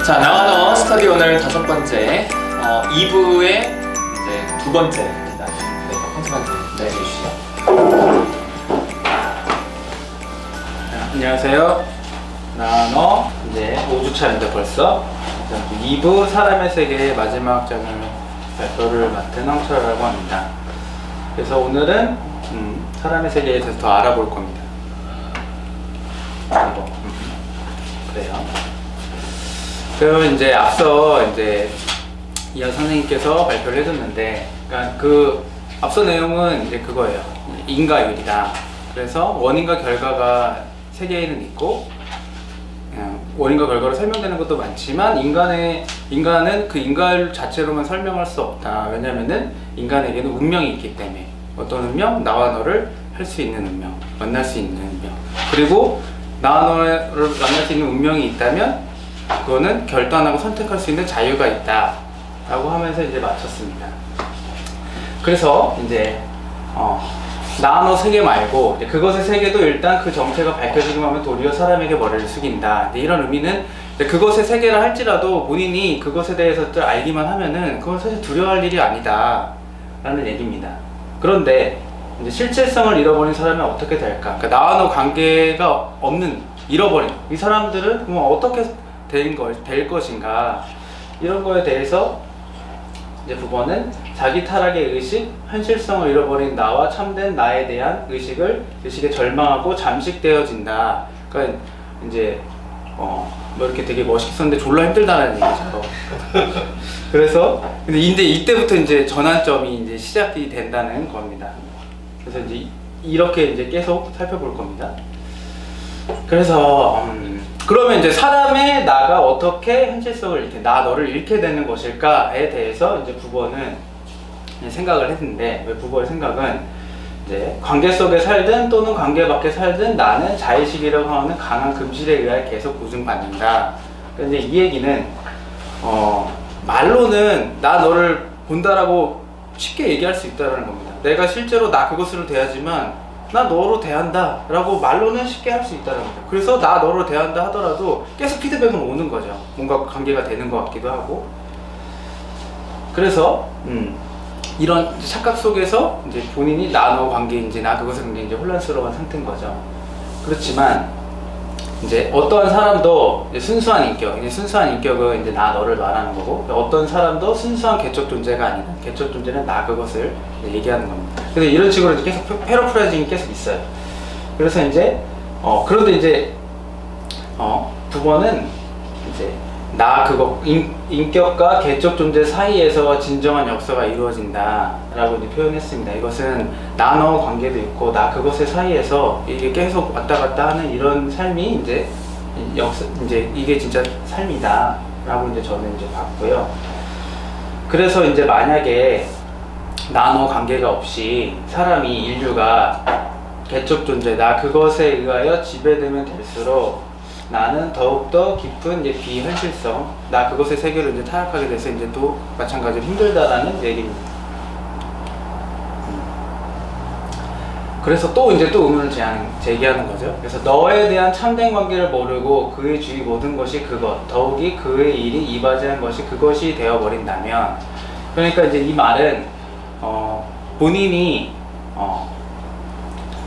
자, 나와너 스터디 오늘 5번째 2부의 이제 2번째입니다. 네, 홍수관님 내려주시죠. 안녕하세요. 나와너 이제 5주차입니다 벌써. 2부 사람의 세계의 마지막 장을 발표를 맡은 황철이라고 합니다. 그래서 오늘은 사람의 세계에 대해서 더 알아볼 겁니다. 그래요. 그러면 이제 앞서 이제 이하 선생님께서 발표를 해줬는데, 그러니까 그 앞서 내용은 이제 그거예요. 인과율이다. 그래서 원인과 결과가 세계에는 있고, 원인과 결과로 설명되는 것도 많지만 인간은 그 인과율 자체로만 설명할 수 없다. 왜냐면은 인간에게는 운명이 있기 때문에. 어떤 운명? 나와 너를 할 수 있는 운명, 만날 수 있는 운명. 그리고 나와 너를 만날 수 있는 운명이 있다면 그거는 결단하고 선택할 수 있는 자유가 있다 라고 하면서 이제 마쳤습니다. 그래서 이제 나와 너 세계 말고 이제 그것의 세계도 일단 그 정체가 밝혀지기만 하면 도리어 사람에게 머리를 숙인다. 이런 의미는 그것의 세계를 할지라도 본인이 그것에 대해서 알기만 하면은 그건 사실 두려워할 일이 아니다 라는 얘기입니다. 그런데 이제 실체성을 잃어버린 사람은 어떻게 될까? 그러니까 나와 너 관계가 없는, 잃어버린 이 사람들은 그럼 어떻게 될 것인가? 이런 거에 대해서 이제 9번은 자기 타락의 의식, 현실성을 잃어버린 나와 참된 나에 대한 의식에 절망하고 잠식되어진다. 그러니까 이제 뭐 이렇게 되게 멋있게 썼는데 졸라 힘들다는 얘기죠. 그래서 근데 이때부터 이제 전환점이 이제 시작이 된다는 겁니다. 그래서 이제 이렇게 이제 계속 살펴볼 겁니다. 그래서 그러면 이제 사람의 나가 어떻게 현실성을 잃게, 너를 잃게 되는 것일까에 대해서 이제 9번은 생각을 했는데, 왜 9번의 생각은 이제 관계 속에 살든 또는 관계 밖에 살든 나는 자의식이라고 하는 강한 금실에 의해 계속 고증받는다. 근데 이 얘기는 말로는 나 너를 본다라고 쉽게 얘기할 수 있다는 겁니다. 내가 실제로 나 그것으로 대하지만 나 너로 대한다 라고 말로는 쉽게 할 수 있다는 겁니다. 그래서 나 너로 대한다 하더라도 계속 피드백은 오는 거죠. 뭔가 관계가 되는 것 같기도 하고. 그래서 이런 착각 속에서 이제 본인이 나 너 관계인지 나 그것의 관계인지 혼란스러운 상태인 거죠. 그렇지만 이제 어떠한 사람도 이제 순수한 인격은 이제 나 너를 말하는 거고, 어떤 사람도 순수한 개적 존재가 아니다. 개적 존재는 나 그것을 얘기하는 겁니다. 그래서 이런 식으로 이제 계속 패러프라이징이 계속 있어요. 그래서 이제 그런데 이제 9번은 이제 나 그거 인격과 개적 존재 사이에서 진정한 역사가 이루어진다 라고 이제 표현했습니다. 이것은 나 너 관계도 있고 나 그것의 사이에서 이게 계속 왔다 갔다 하는 이런 삶이 이제 이게 진짜 삶이다 라고 이제 저는 이제 봤고요. 그래서 이제 만약에 나 너 관계가 없이 인류가 개적 존재 나 그것에 의하여 지배되면 될수록 나는 더욱더 깊은 이제 비현실성, 나 그것의 세계로 이제 타락하게 돼서 이제 또 마찬가지로 힘들다라는 얘기입니다. 그래서 또 의문을 제기하는 거죠. 그래서 너에 대한 참된 관계를 모르고 그의 주위 모든 것이 그것, 더욱이 그의 일이 이바지한 것이 그것이 되어버린다면, 그러니까 이제 이 말은 본인이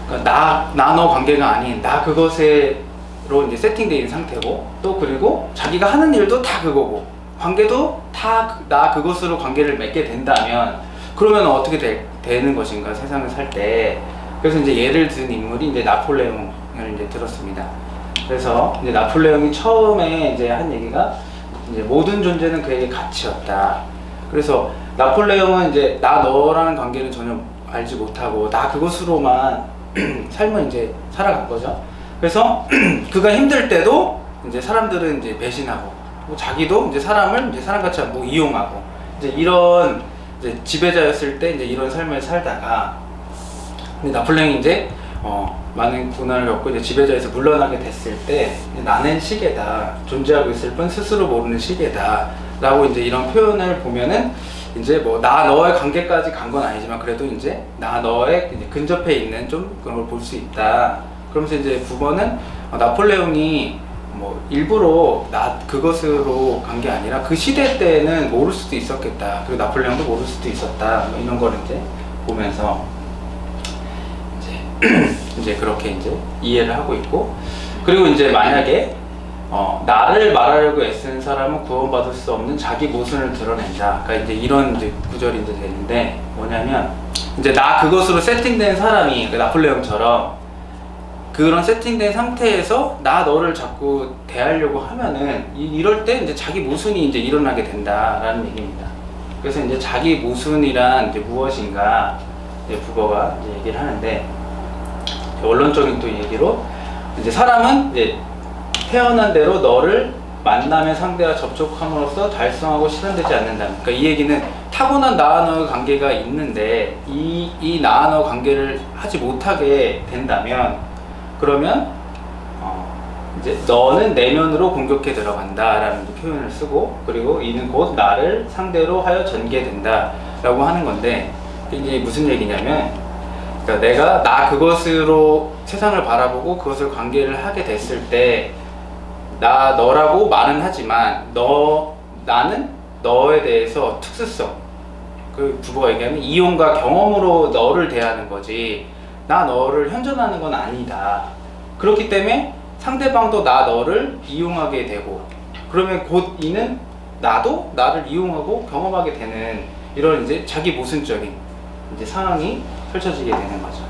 그러니까 나 너 관계가 아닌 나 그것에 로 이제 세팅되어 있는 상태고, 또 그리고 자기가 하는 일도 다 그거고 관계도 다 나 그것으로 관계를 맺게 된다면 그러면 어떻게 되는 것인가 세상을 살 때. 그래서 이제 예를 든 인물이 이제 나폴레옹을 이제 들었습니다. 그래서 이제 나폴레옹이 처음에 이제 한 얘기가 이제 모든 존재는 그에게 가치였다. 그래서 나폴레옹은 이제 나 너라는 관계는 전혀 알지 못하고 나 그것으로만 삶을 이제 살아간 거죠. 그래서 그가 힘들 때도 이제 사람들은 이제 배신하고, 자기도 이제 사람을 이제 사람같이 뭐 이용하고, 이제 이런 이제 지배자였을 때 이제 이런 삶을 살다가, 근데 나폴레옹이 이제 많은 고난을 겪고 이제 지배자에서 물러나게 됐을 때 나는 시계다, 존재하고 있을 뿐 스스로 모르는 시계다 라고 이제 이런 표현을 보면은 이제 뭐 나 너의 관계까지 간 건 아니지만 그래도 이제 나 너의 이제 근접해 있는 좀 그런 걸 볼 수 있다. 그러면서 이제 9번은 나폴레옹이 뭐 일부러 그것으로 간 게 아니라 그 시대 때는 모를 수도 있었겠다. 그리고 나폴레옹도 모를 수도 있었다. 뭐 이런 거를 이제 보면서 이제 그렇게 이제 이해를 하고 있고, 그리고 이제 만약에 나를 말하려고 애쓰는 사람은 구원받을 수 없는 자기 모순을 드러낸다. 그러니까 이제 이런 이제 구절이 이제 되는데, 뭐냐면 이제 나 그것으로 세팅된 사람이, 그러니까 나폴레옹처럼 그런 세팅된 상태에서 나 너를 자꾸 대하려고 하면은 이럴 때 이제 자기 모순이 이제 일어나게 된다라는 얘기입니다. 그래서 이제 자기 모순이란 이제 무엇인가 이제 북어가 이제 얘기를 하는데, 원론적인 또 얘기로 이제 사람은 이제 태어난 대로 너를 만남의 상대와 접촉함으로써 달성하고 실현되지 않는다. 그러니까 이 얘기는 타고난 나와 너의 관계가 있는데 이 나와 너 관계를 하지 못하게 된다면, 그러면 이제 너는 내면으로 공격해 들어간다라는 표현을 쓰고, 그리고 이는 곧 나를 상대로 하여 전개된다 라고 하는 건데, 이게 무슨 얘기냐면, 그러니까 내가 나 그것으로 세상을 바라보고 그것을 관계를 하게 됐을 때 나 너라고 말은 하지만 나는 너에 대해서 특수성, 그 부부가 얘기하는 이용과 경험으로 너를 대하는 거지 나 너를 현존하는 건 아니다. 그렇기 때문에 상대방도 나 너를 이용하게 되고, 그러면 곧 이는 나도 나를 이용하고 경험하게 되는 이런 이제 자기 모순적인 이제 상황이 펼쳐지게 되는 거죠.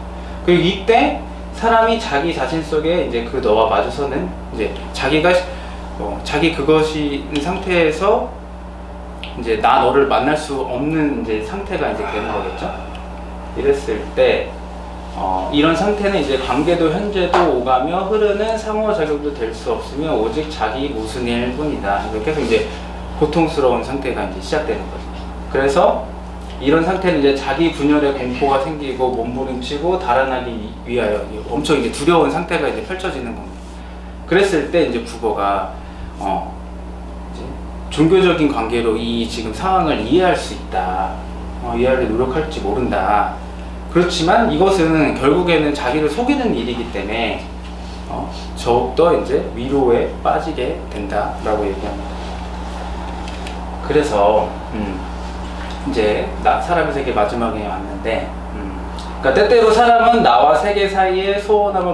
그리고 이때 사람이 자기 자신 속에 이제 그 너와 마주서는 이제 자기가 자기 그것이 있는 상태에서 이제 나 너를 만날 수 없는 이제 상태가 이제 되는 거겠죠. 이랬을 때 이런 상태는 이제 관계도 현재도 오가며 흐르는 상호작용도 될 수 없으며 오직 자기 모순일 뿐이다. 이렇게 해서 이제 고통스러운 상태가 이제 시작되는 거죠. 그래서 이런 상태는 이제 자기 분열의 공포가 생기고 몸부림치고 달아나기 위하여 엄청 이제 두려운 상태가 이제 펼쳐지는 겁니다. 그랬을 때 이제 북어가 이제 종교적인 관계로 이 지금 상황을 이해할 수 있다. 이해하려 노력할지 모른다. 그렇지만 이것은 결국에는 자기를 속이는 일이기 때문에 더욱더 이제 위로에 빠지게 된다라고 얘기합니다. 그래서 이제 사람의 세계 마지막에 왔는데, 그러니까 때때로 사람은 나와 세계 사이에 소원함을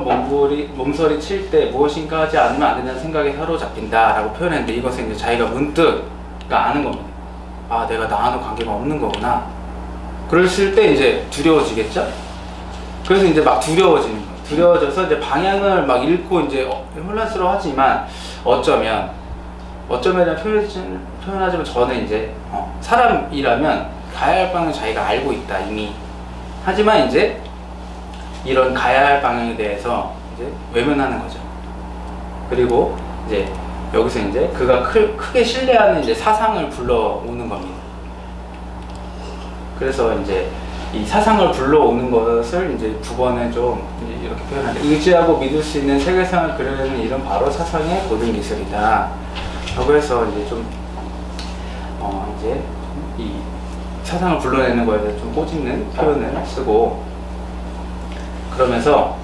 몸서리 칠 때 무엇인가 하지 않으면 안 된다는 생각에 사로잡힌다 라고 표현했는데, 이것은 이제 자기가 문득 아는 겁니다. 아, 내가 나와는 관계가 없는 거구나. 그랬을 때 이제 두려워지겠죠? 그래서 이제 막 두려워지는 거예요. 두려워져서 이제 방향을 막 잃고 이제 혼란스러워 하지만 어쩌면 표현하자면 저는 이제 사람이라면 가야 할 방향을 자기가 알고 있다 이미. 하지만 이제 이런 가야 할 방향에 대해서 이제 외면하는 거죠. 그리고 이제 여기서 이제 그가 크게 신뢰하는 이제 사상을 불러오는 겁니다. 그래서 이제 이 사상을 불러오는 것을 이제 9번에 좀 이렇게 표현하는데, 의지하고 믿을 수 있는 세계상을 그려내는 이런 바로 사상의 고등 기술이다 라고 해서 이제 좀 이제 이 사상을 불러내는 거에 대해서 좀 꼬집는 표현을 쓰고, 그러면서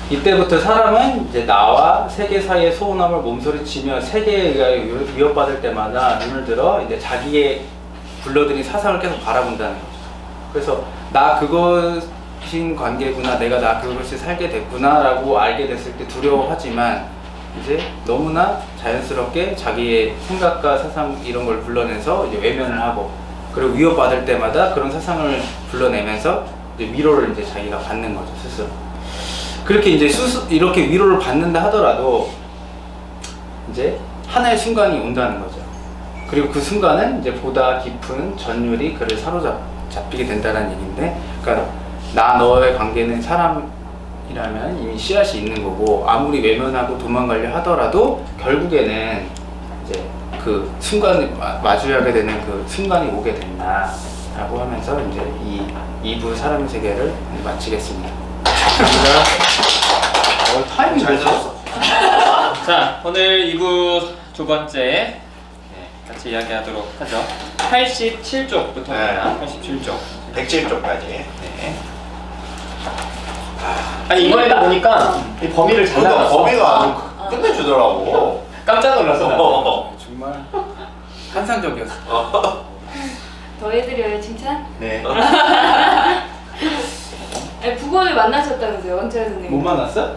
이때부터 사람은 이제 나와 세계 사이의 소원함을 몸소리치며 세계가 위협받을 때마다 눈을 들어 이제 자기의 불러들인 사상을 계속 바라본다는 거죠. 그래서 나 그것인 관계구나, 내가 나 그것이 살게 됐구나 라고 알게 됐을 때 두려워하지만 이제 너무나 자연스럽게 자기의 생각과 사상 이런 걸 불러내서 이제 외면을 하고, 그리고 위협받을 때마다 그런 사상을 불러내면서 이제 위로를 이제 자기가 받는 거죠, 스스로. 그렇게 이제 이렇게 위로를 받는다 하더라도 이제 하나의 순간이 온다는 거죠. 그리고 그 순간은 이제 보다 깊은 전율이 그를 사로잡히게 된다는 얘기인데, 그러니까 나 너의 관계는 사람이라면 이미 씨앗이 있는 거고, 아무리 외면하고 도망가려 하더라도 결국에는 이제 그 순간을 마주하게 되는 그 순간이 오게 된다라고 하면서 이제 이 2부 사람의 세계를 마치겠습니다. 감사합니다. 타이밍 잘 잡았어. 자, 오늘 2부 두 번째 같이 이야기하도록 하죠. 87쪽부터입니다. 87쪽. 107쪽까지. 네. 아니 이번에도 보니까 이 범위를 잘 나눴어. 범위가 끝내주더라고. 깜짝 놀랐어. 나는. 정말 환상적이었어. 더 해드려요 칭찬? 네. 아니, 국어를 만나셨다면서요 원철 선생님. 못 만났어?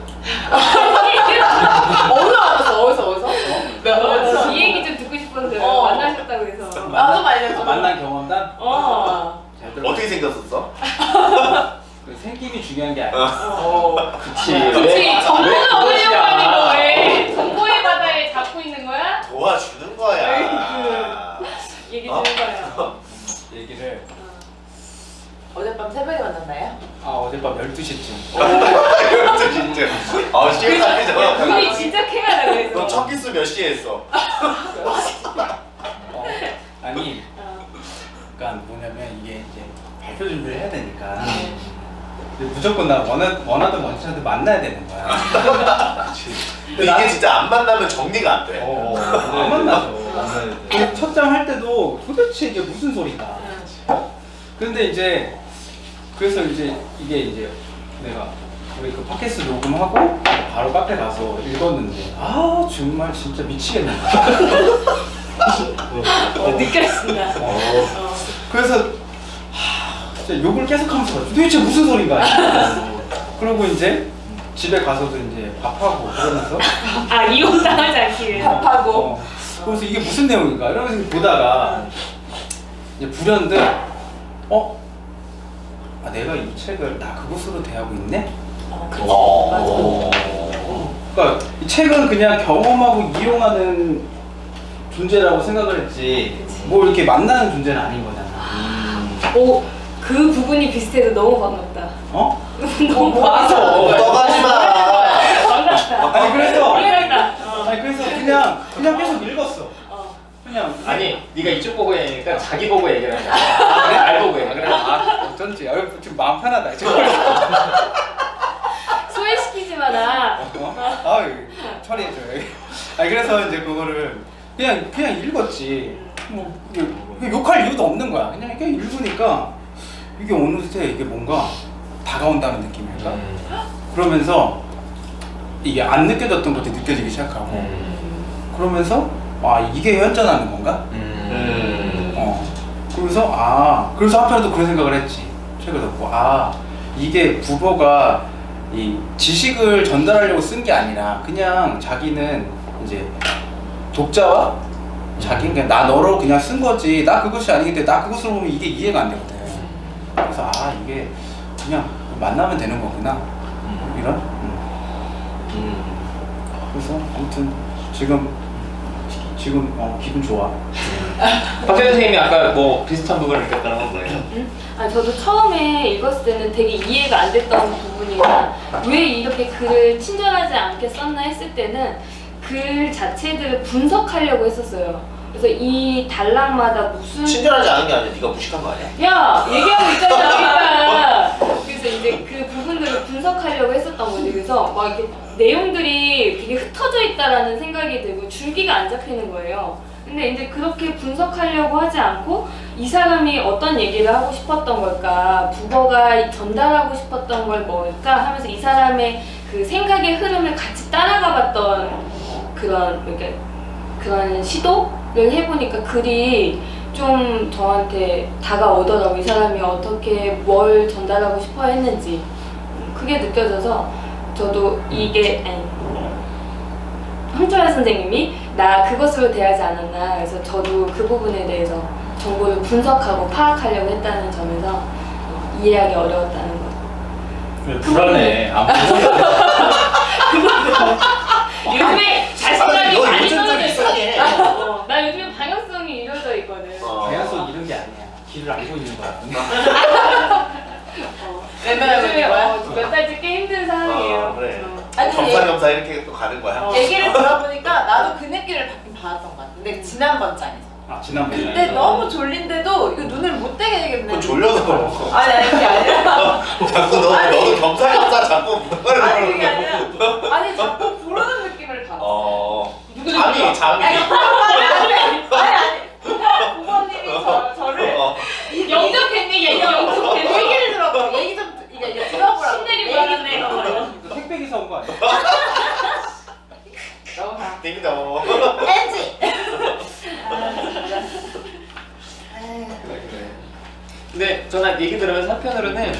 어디서? 이 얘기 좀 듣고 싶었어요. 만나셨다고 해서. 나도 말려줘. 만난 경험담? 잘 들어. 어떻게 생겼었어? 그 생김이 중요한 게 아니야. 그치. 그치 정보는 왜 얻으려고 그것이야. 하는 거 왜? 정보의 바다에 잡고 있는 거야? 도와주는 거야. 얘기 듣는 거야. 얘기를 어젯밤 새벽에 만났나요? 어젯밤 12시쯤. 진짜. 시간이죠. 눈이 진짜 쾌하다 그래서. 너 첫 키스 몇 시에 했어? 아니 그러니까 뭐냐면 이게 이제 발표 준비를 해야 되니까 무조건 나 원하던 원치한테 만나야 되는 거야. 근데 이게 진짜 안 만나면 정리가 안 돼. 안 만나죠. 첫장 할 때도 도대체 이게 무슨 소리가. 근데 이제 그래서 이제 이게 이제 내가 우리 그 팟캐스트 녹음하고 바로 카페 가서 읽었는데 정말 진짜 미치겠네. 느껴진다. 그래서 진짜 욕을 계속하면서 도대체 무슨 소린가. 그러고 이제 집에 가서도 이제 밥하고 그러면서 이용당하지 않기 위해서. 밥하고. 그래서 이게 무슨 내용인가 이러면서 보다가 이제 불현듯 내가 이 책을 나 그곳으로 대하고 있네? 그러니까 이 책은 그냥 경험하고 이용하는 존재라고 생각을 했지 뭐 이렇게 만나는 존재는 아닌 거잖아. 그 부분이 비슷해서 너무 반갑다. 너무 맞아. 떠가지 마. 반갑다. 아니 그래서 반갑다. 그래서 그냥 계속 읽었어. 그냥 아니 네가 이쪽 보고 얘기하니까 자기 보고 얘기를 하는 거야. 그래? 날 보고 얘기를 하는 거야. 어쩐지 지금 마음 편하다. 소외시키지 마라. 처리해줘. 아니 그래서 이제 그거를 그냥 읽었지. 뭐 욕할 이유도 없는 거야. 그냥 이렇게 읽으니까 이게 어느새 이게 뭔가 다가온다는 느낌일까? 그러면서 이게 안 느껴졌던 것도 느껴지기 시작하고 그러면서 이게 현존하는 건가? 그래서 한편으로도 그런 생각을 했지. 책을 듣고 이게 부보가 이 지식을 전달하려고 쓴 게 아니라 그냥 자기는 이제 독자와 자기는 그냥 나 너로 그냥 쓴 거지. 나 그것이 아니기 때문에 나 그것으로 보면 이게 이해가 안 되거든. 그래서 이게 그냥 만나면 되는 거구나. 이런. 그래서 아무튼 지금 기분 좋아. 박재현 선생님이 아까 뭐 비슷한 부분을 느꼈다는 건 뭐예요? 저도 처음에 읽었을 때는 되게 이해가 안 됐던 부분이나 왜 이렇게 글을 친절하지 않게 썼나 했을 때는 글 자체들을 분석하려고 했었어요. 그래서 이 단락마다 무슨 친절하지 않은 게 아니라 네가 무식한 거 아니야? 야! 얘기하고 있잖아. 그래서 이제 그 부분들을 분석하려고 했었던 거지. 그래서 막 이렇게 내용들이 되게 흩어져 있다라는 생각이 들고 줄기가 안 잡히는 거예요. 근데 이제 그렇게 분석하려고 하지 않고 이 사람이 어떤 얘기를 하고 싶었던 걸까, 부거가 전달하고 싶었던 걸 뭘까 하면서 이 사람의 그 생각의 흐름을 같이 따라가 봤던 그런 시도를 해보니까 글이 좀 저한테 다가오더라고요. 이 사람이 어떻게 뭘 전달하고 싶어 했는지 그게 느껴져서 저도 이게 황철아 선생님이 나 그것으로 대하지 않았나. 그래서 저도 그 부분에 대해서 정보를 분석하고 파악하려고 했다는 점에서 이해하기 어려웠다는 거. 불안해. 요즘에 자신감이 너 많이 요즘 좀 떨어져 있어. 이상해. 나 요즘에 방향성이 이루어져 있거든. 다양성 이런 게 아니야. 길을 알고 있는 거야. 외면하고 있는 거야? 몇 달째 꽤 힘든 상황이에요. 그래. 아니, 겸사겸사 이렇게 또 가는 거야. 얘기를 들어보니까 나도 그 느낌을 받긴 받았던 것 같아. 근데 지난번 장에서. 지난번에. 그때 너무 졸린데도 이거 눈을 못 떼게 되겠네. 그건 졸려서 그런 거. 아니 그게 아니라. 자꾸 너도 겸사겸사 자꾸 뭔가를 아니 그게 그러는 아니라. 아니 자꾸 부르는 느낌을 받았어. 잠이. 아니 부모님이 저를 영접했네, 얘 영접했네. 얘기를 들어봐. 얘기 좀 이게 들어보라고. 신내리 불안하네. 택배 기사 온 거 아니야? 딩동. 엔지. 근데 저는 얘기 들으면서 한편으로는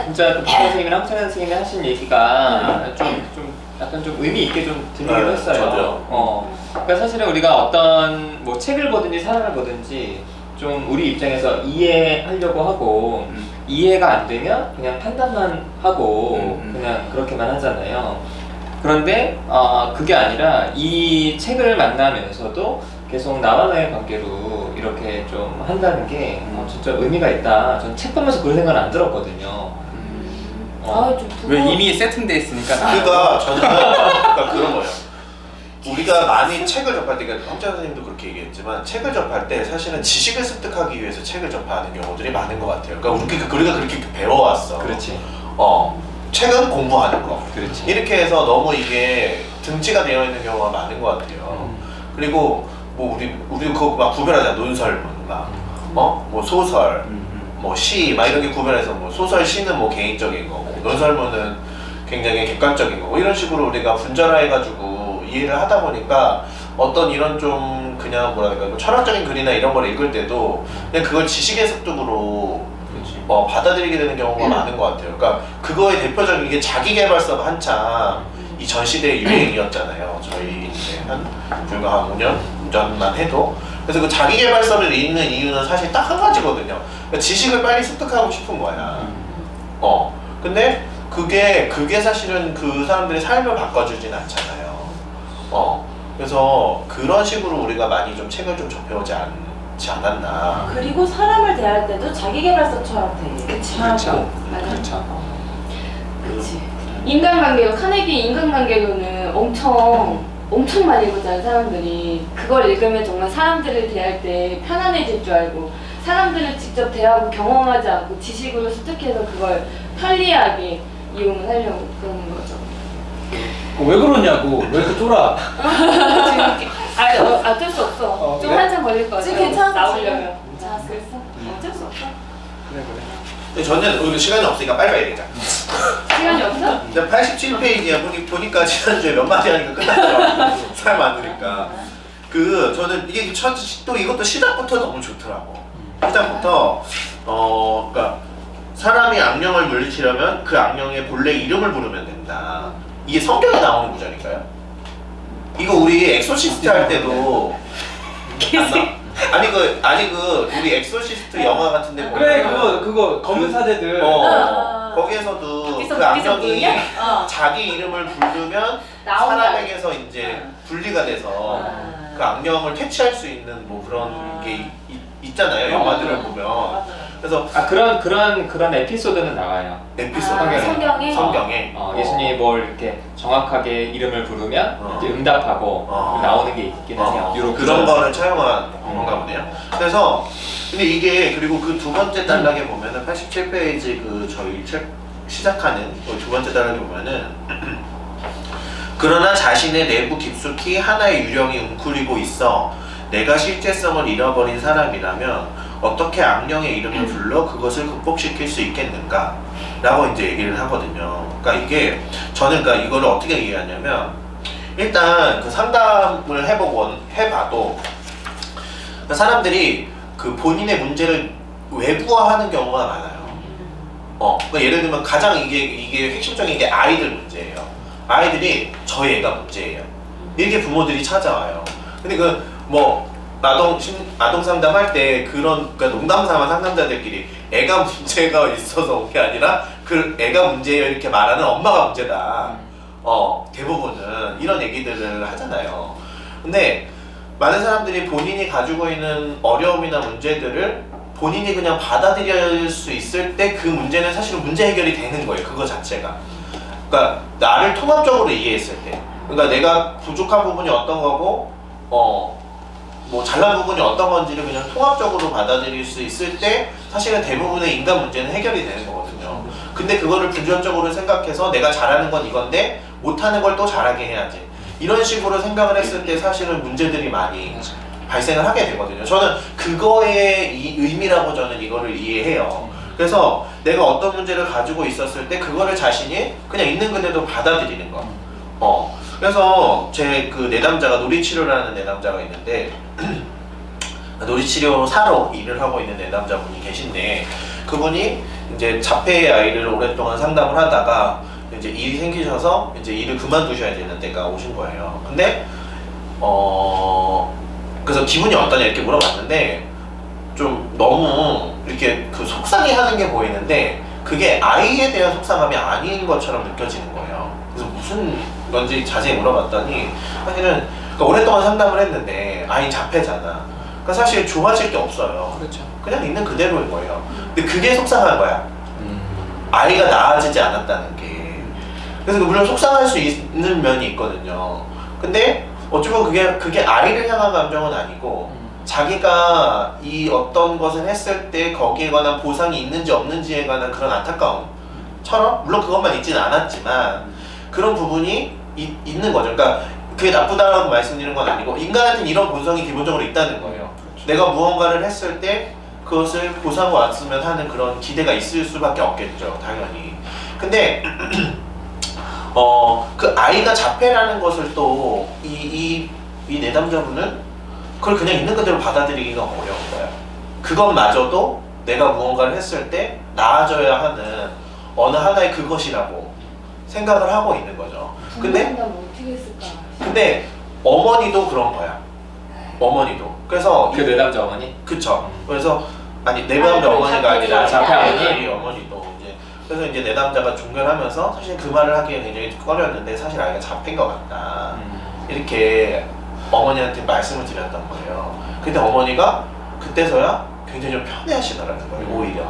진짜 그 박사 선생님이랑 황찬현 선생님이 하신 얘기가 좀 약간 좀 의미 있게 좀 들리기도 했어요. 맞아요. 그러니까 사실은 우리가 어떤 뭐 책을 보든지 사람을 보든지 좀 우리 입장에서 이해하려고 하고 이해가 안 되면 그냥 판단만 하고 그냥 그렇게만 하잖아요. 그런데 그게 아니라 이 책을 만나면서도 계속 나와 나의 관계로 이렇게 좀 한다는 게 진짜 의미가 있다. 전 책 보면서 그런 생각은 안 들었거든요. 왜 이미 세팅돼 있으니까. 그러니까 저는 그러니까 그런 거예요. 우리가 많이 책을 접할 때, 그러니까 황찬 선생님도 그렇게 얘기했지만 책을 접할 때 사실은 지식을 습득하기 위해서 책을 접하는 경우들이 많은 것 같아요. 그러니까 우리가 그렇게 배워왔어. 그렇지. 책은 공부하는 거. 그렇지. 이렇게 해서 너무 이게 등치가 되어 있는 경우가 많은 것 같아요. 그리고 뭐 우리 그거 막 구별하잖아. 논설문 막 뭐 소설, 뭐 시 막 이런 게 구별해서 뭐 소설 시는 뭐 개인적인 거고 논설문은 굉장히 객관적인 거고 이런 식으로 우리가 분절화해가지고 이해를 하다 보니까 어떤 이런 좀 그냥 뭐랄까 뭐 철학적인 글이나 이런 걸 읽을 때도 그냥 그걸 지식의 습득으로 받아들이게 되는 경우가 많은 것 같아요. 그러니까 그거의 대표적인 게 자기계발서가 한참 이 전 시대의 유행이었잖아요. 저희 이제 불과 한 5년 전만 해도. 그래서 그 자기계발서를 읽는 이유는 사실 딱 한 가지거든요. 그러니까 지식을 빨리 습득하고 싶은 거야. 근데 그게 사실은 그 사람들의 삶을 바꿔주진 않잖아요. 그래서 그런 식으로 우리가 많이 좀 책을 좀 접해오지 않지 않았나. 그리고 사람을 대할 때도 자기계발서처럼 되게 그렇죠. 맞아. 그렇죠. 그치. 인간관계로 카네기 인간관계로는 엄청 많이 읽었잖아요. 사람들이 그걸 읽으면 정말 사람들을 대할 때 편안해질 줄 알고 사람들을 직접 대하고 경험하지 않고 지식으로 습득해서 그걸 편리하게 이용을 하려고 그러는 거죠. 왜 그러냐고. 왜 이렇게 쫄아? 어쩔 수 없어. 좀 그래? 한참 걸릴 것 같아. 지금 괜찮았어, 나오려면. 괜찮았어. 그랬어? 어쩔 수 없어. 그래. 근데 저는 오늘 시간이 없으니까 빨리빨리 얘기하자. 시간이 없어? 87페이지에 보니까 지난주에 몇 마디 하니까 끝났더라고. 사람 많으니까. 저는 이게 또 이것도 시작부터 너무 좋더라고. 시작부터 그러니까 사람이 악령을 물리치려면 그 악령의 본래 이름을 부르면 된다. 이게 성경에 나오는 구절인가요? 이거 우리 엑소시스트 할 때도 아니 우리 엑소시스트 영화 같은데 그래 그거 검은 사제들. 거기에서도 거기서 그 악령이 부르냐? 자기 이름을 부르면 나온다. 사람에게서 이제 분리가 돼서 그 악령을 퇴치할 수 있는 뭐 그런 게 있잖아요. 영화들을 보면. 그래서 그런 에피소드는 나와요. 에피소드 성경에? 예수님이 뭘 이렇게 정확하게 이름을 부르면 이제 응답하고 나오는 게 있긴 해요. 그런 거를 차용한 건가 보네요. 그래서 근데 이게 그리고 그 두 번째 단락에 보면은 87페이지 그 저희 책 시작하는 두 번째 단락에 보면은 그러나 자신의 내부 깊숙이 하나의 유령이 웅크리고 있어 내가 실제성을 잃어버린 사람이라면 어떻게 악령의 이름을 불러 그것을 극복시킬 수 있겠는가? 라고 이제 얘기를 하거든요. 그러니까 이게 저는 그러니까 이거를 어떻게 이해하냐면 일단 그 상담을 해봐도 사람들이 그 본인의 문제를 외부화하는 경우가 많아요. 그러니까 예를 들면 가장 이게 핵심적인 게 아이들 문제예요. 아이들이 저희 애가 문제예요. 이렇게 부모들이 찾아와요. 근데 아동 상담할 때 그러니까 농담 삼아 상담자들끼리 애가 문제가 있어서 온 게 아니라 그 애가 문제예요 이렇게 말하는 엄마가 문제다. 대부분은 이런 얘기들을 하잖아요. 근데 많은 사람들이 본인이 가지고 있는 어려움이나 문제들을 본인이 그냥 받아들일 수 있을 때 그 문제는 사실은 문제 해결이 되는 거예요. 그거 자체가. 그러니까 나를 통합적으로 이해했을 때, 그러니까 내가 부족한 부분이 어떤 거고, 뭐 잘난 부분이 어떤 건지를 그냥 통합적으로 받아들일 수 있을 때 사실은 대부분의 인간 문제는 해결이 되는 거거든요. 근데 그거를 부정적으로 생각해서 내가 잘하는 건 이건데 못하는 걸 또 잘하게 해야지. 이런 식으로 생각을 했을 때 사실은 문제들이 많이 발생을 하게 되거든요. 저는 그거의 의미라고 저는 이거를 이해해요. 그래서 내가 어떤 문제를 가지고 있었을 때 그거를 자신이 그냥 있는 그대로 받아들이는 거. 그래서 제 그 내담자가 놀이치료라는 내담자가 있는데 놀이치료사로 일을 하고 있는 내담자분이 계신데 그분이 이제 자폐 아이를 오랫동안 상담을 하다가 이제 일이 생기셔서 이제 일을 그만두셔야 되는 때가 오신 거예요. 근데 그래서 기분이 어떠냐 이렇게 물어봤는데 좀 너무 이렇게 그 속상해하는 게 보이는데 그게 아이에 대한 속상함이 아닌 것처럼 느껴지는 거예요. 그래서 무슨 건지 자세히 물어봤더니 사실은 그러니까 오랫동안 상담을 했는데 아이 자폐잖아. 그러니까 사실 좋아질 게 없어요. 그렇죠. 그냥 있는 그대로인 거예요. 근데 그게 속상한 거야. 아이가 나아지지 않았다는 게. 그래서 물론 속상할 수 있는 면이 있거든요. 근데 어쩌면 그게 아이를 향한 감정은 아니고 자기가 이 어떤 것을 했을 때 거기에 관한 보상이 있는지 없는지에 관한 그런 안타까움처럼 물론 그것만 있지는 않았지만 그런 부분이 있는 거죠. 그러니까 그게 나쁘다라고 말씀드리는 건 아니고 인간한테는 이런 본성이 기본적으로 있다는 거예요. 내가 무언가를 했을 때 그것을 보상을 왔으면 하는 그런 기대가 있을 수밖에 없겠죠. 당연히. 근데 그 아이가 자폐라는 것을 또 이 내담자분은 그걸 그냥 있는 그대로 받아들이기가 어려운 거야. 그것마저도 내가 무언가를 했을 때 나아져야 하는 어느 하나의 그것이라고 생각을 하고 있는 거죠. 근데 어떻게 했을까? 근데 어머니도 그런 거야. 어머니도. 그래서 그 내담자 어머니? 그쵸. 그래서 아니 내담자 어머니가 아니라 자폐 아이 어머니도 이제 그래서 이제 내담자가 종결하면서 사실 그 말을 하기에 굉장히 꺼렸는데 사실 아이가 자폐인 것 같다. 이렇게 어머니한테 말씀을 드렸던 거예요. 근데 어머니가 그때서야 굉장히 좀 편해하시더라는 거예요. 오히려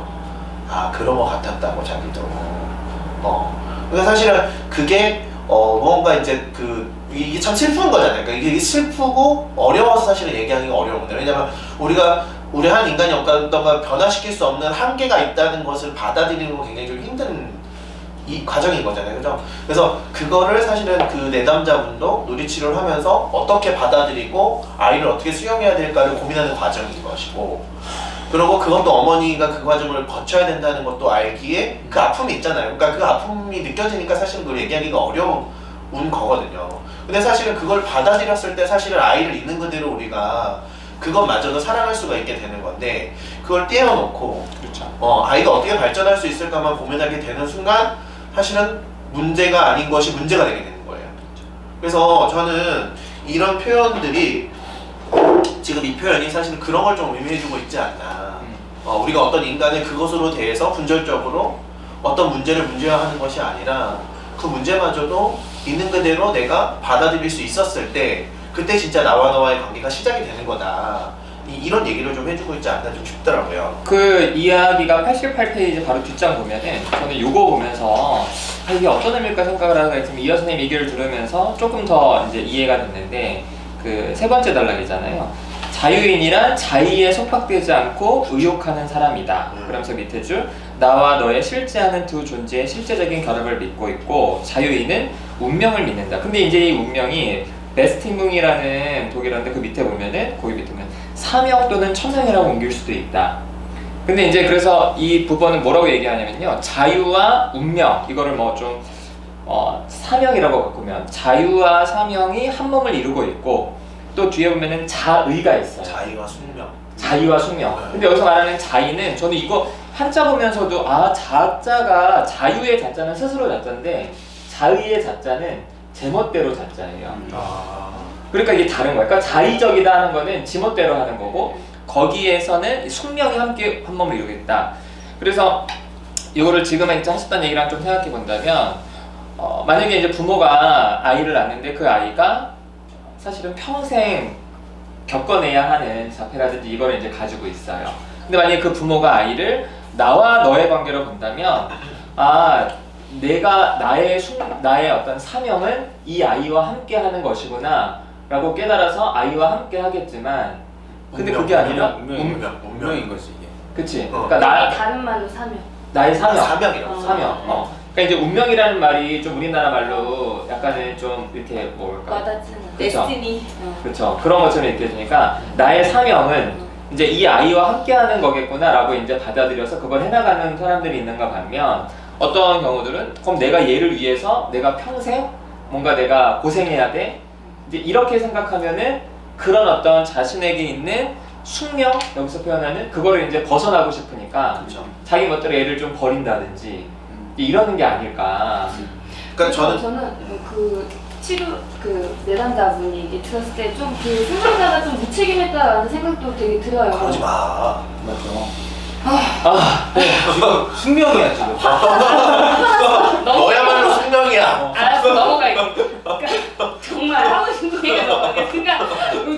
그런 것 같았다고 자기도. 그러니까 사실은 그게 뭔가 이제 이게 참 슬픈 거잖아요. 그러니까 이게 슬프고 어려워서 사실은 얘기하기가 어려운 거예요. 왜냐면 우리 한 인간이 어떤 걸 변화시킬 수 없는 한계가 있다는 것을 받아들이는 건 굉장히 좀 힘든 이 과정인 거잖아요. 그죠? 그래서 그거를 사실은 그 내담자분도 놀이치료를 하면서 어떻게 받아들이고 아이를 어떻게 수용해야 될까를 고민하는 과정인 것이고 그리고 그것도 어머니가 그 과정을 거쳐야 된다는 것도 알기에 그 아픔이 있잖아요. 그러니까 그 아픔이 느껴지니까 사실은 그걸 얘기하기가 어려운 거거든요. 근데 사실은 그걸 받아들였을 때 사실은 아이를 있는 그대로 우리가 그것마저도 사랑할 수가 있게 되는 건데 그걸 떼어놓고 그렇죠. 아이가 어떻게 발전할 수 있을까만 고민하게 되는 순간 사실은 문제가 아닌 것이 문제가 되게 되는 거예요. 그래서 저는 이런 표현들이 지금 이 표현이 사실은 그런 걸 좀 의미해주고 있지 않나. 우리가 어떤 인간의 그것으로 대해서 분절적으로 어떤 문제를 문제화하는 것이 아니라 그 문제마저도 있는 그대로 내가 받아들일 수 있었을 때 그때 진짜 나와 너와의 관계가 시작이 되는 거다. 이런 얘기를 좀 해주고 있지 않나 좀 싶더라고요. 그 이야기가 88페이지 바로 뒷장 보면은 저는 이거 보면서 이게 어떤 의미일까 생각을 하다가 지금 이하 선생님 얘기를 들으면서 조금 더 이제 이해가 됐는데 그 세 번째 단락이잖아요. 자유인이란 자의에 속박되지 않고 의욕하는 사람이다. 그러면서 밑에 줄 나와 너의 실제하는 두 존재의 실제적인 결합을 믿고 있고 자유인은 운명을 믿는다. 근데 이제 이 운명이 베스팅궁이라는 독일어인데 그 밑에 보면은 거기 밑에 보면 사명 또는 천명이라고 옮길 수도 있다. 근데 이제 그래서 이 부분은 뭐라고 얘기하냐면요. 자유와 운명 이거를 뭐 좀 사명이라고 바꾸면 자유와 사명이 한 몸을 이루고 있고 또 뒤에 보면은 자의가 있어요. 자의와 숙명. 자의와 숙명. 근데 여기서 말하는 자의는 저는 이거 한자 보면서도 자자가 자유의 자자는 스스로 자자인데 자의의 자자는 제멋대로 자자예요. 그러니까 이게 다른 거예요. 그러니까 자의적이다 하는 거는 지멋대로 하는 거고 거기에서는 숙명이 함께 한 몸을 이루겠다. 그래서 이거를 지금 하셨던 얘기랑 좀 생각해 본다면 만약에 이제 부모가 아이를 낳는데 그 아이가 사실은 평생 겪어내야 하는 자폐라든지 이거를 이제 가지고 있어요. 근데 만약에 그 부모가 아이를 나와 너의 관계로 본다면 내가 나의 어떤 사명은 이 아이와 함께 하는 것이구나 라고 깨달아서 아이와 함께 하겠지만 근데 그게 아니라 운명인 거지 이게. 그치? 그러니까 다른 말로 사명. 나의 사명. 사명이라고. 사명. 그러니까 이제 운명이라는 말이 좀 우리나라 말로 약간은 좀 이렇게 뭘까? 와닿지는. 데스티니. 그렇죠. 그런 것처럼 느껴지니까 나의 사명은 이제 이 아이와 함께하는 거겠구나라고 이제 받아들여서 그걸 해나가는 사람들이 있는가 반면 어떤 경우들은 그럼 내가 얘를 위해서 내가 평생 뭔가 내가 고생해야 돼. 이제 이렇게 생각하면은 그런 어떤 자신에게 있는 숙명, 여기서 표현하는 그거를 이제 벗어나고 싶으니까 그렇죠. 자기 멋대로 애를 좀 버린다든지 이러는 게 아닐까. 그러니까 저는 그 치료 그 내담자분이 얘기 들었을 때 좀 그 상담자가 좀 무책임했다라는 생각도 되게 들어요. 그러지 마. 아, 지금 숙명이야 지금. 너야말로 숙명이야. 알았어, 넘어갈게. 그러니까 정말 하고 싶은 얘기가 넘어갈게. 그러니까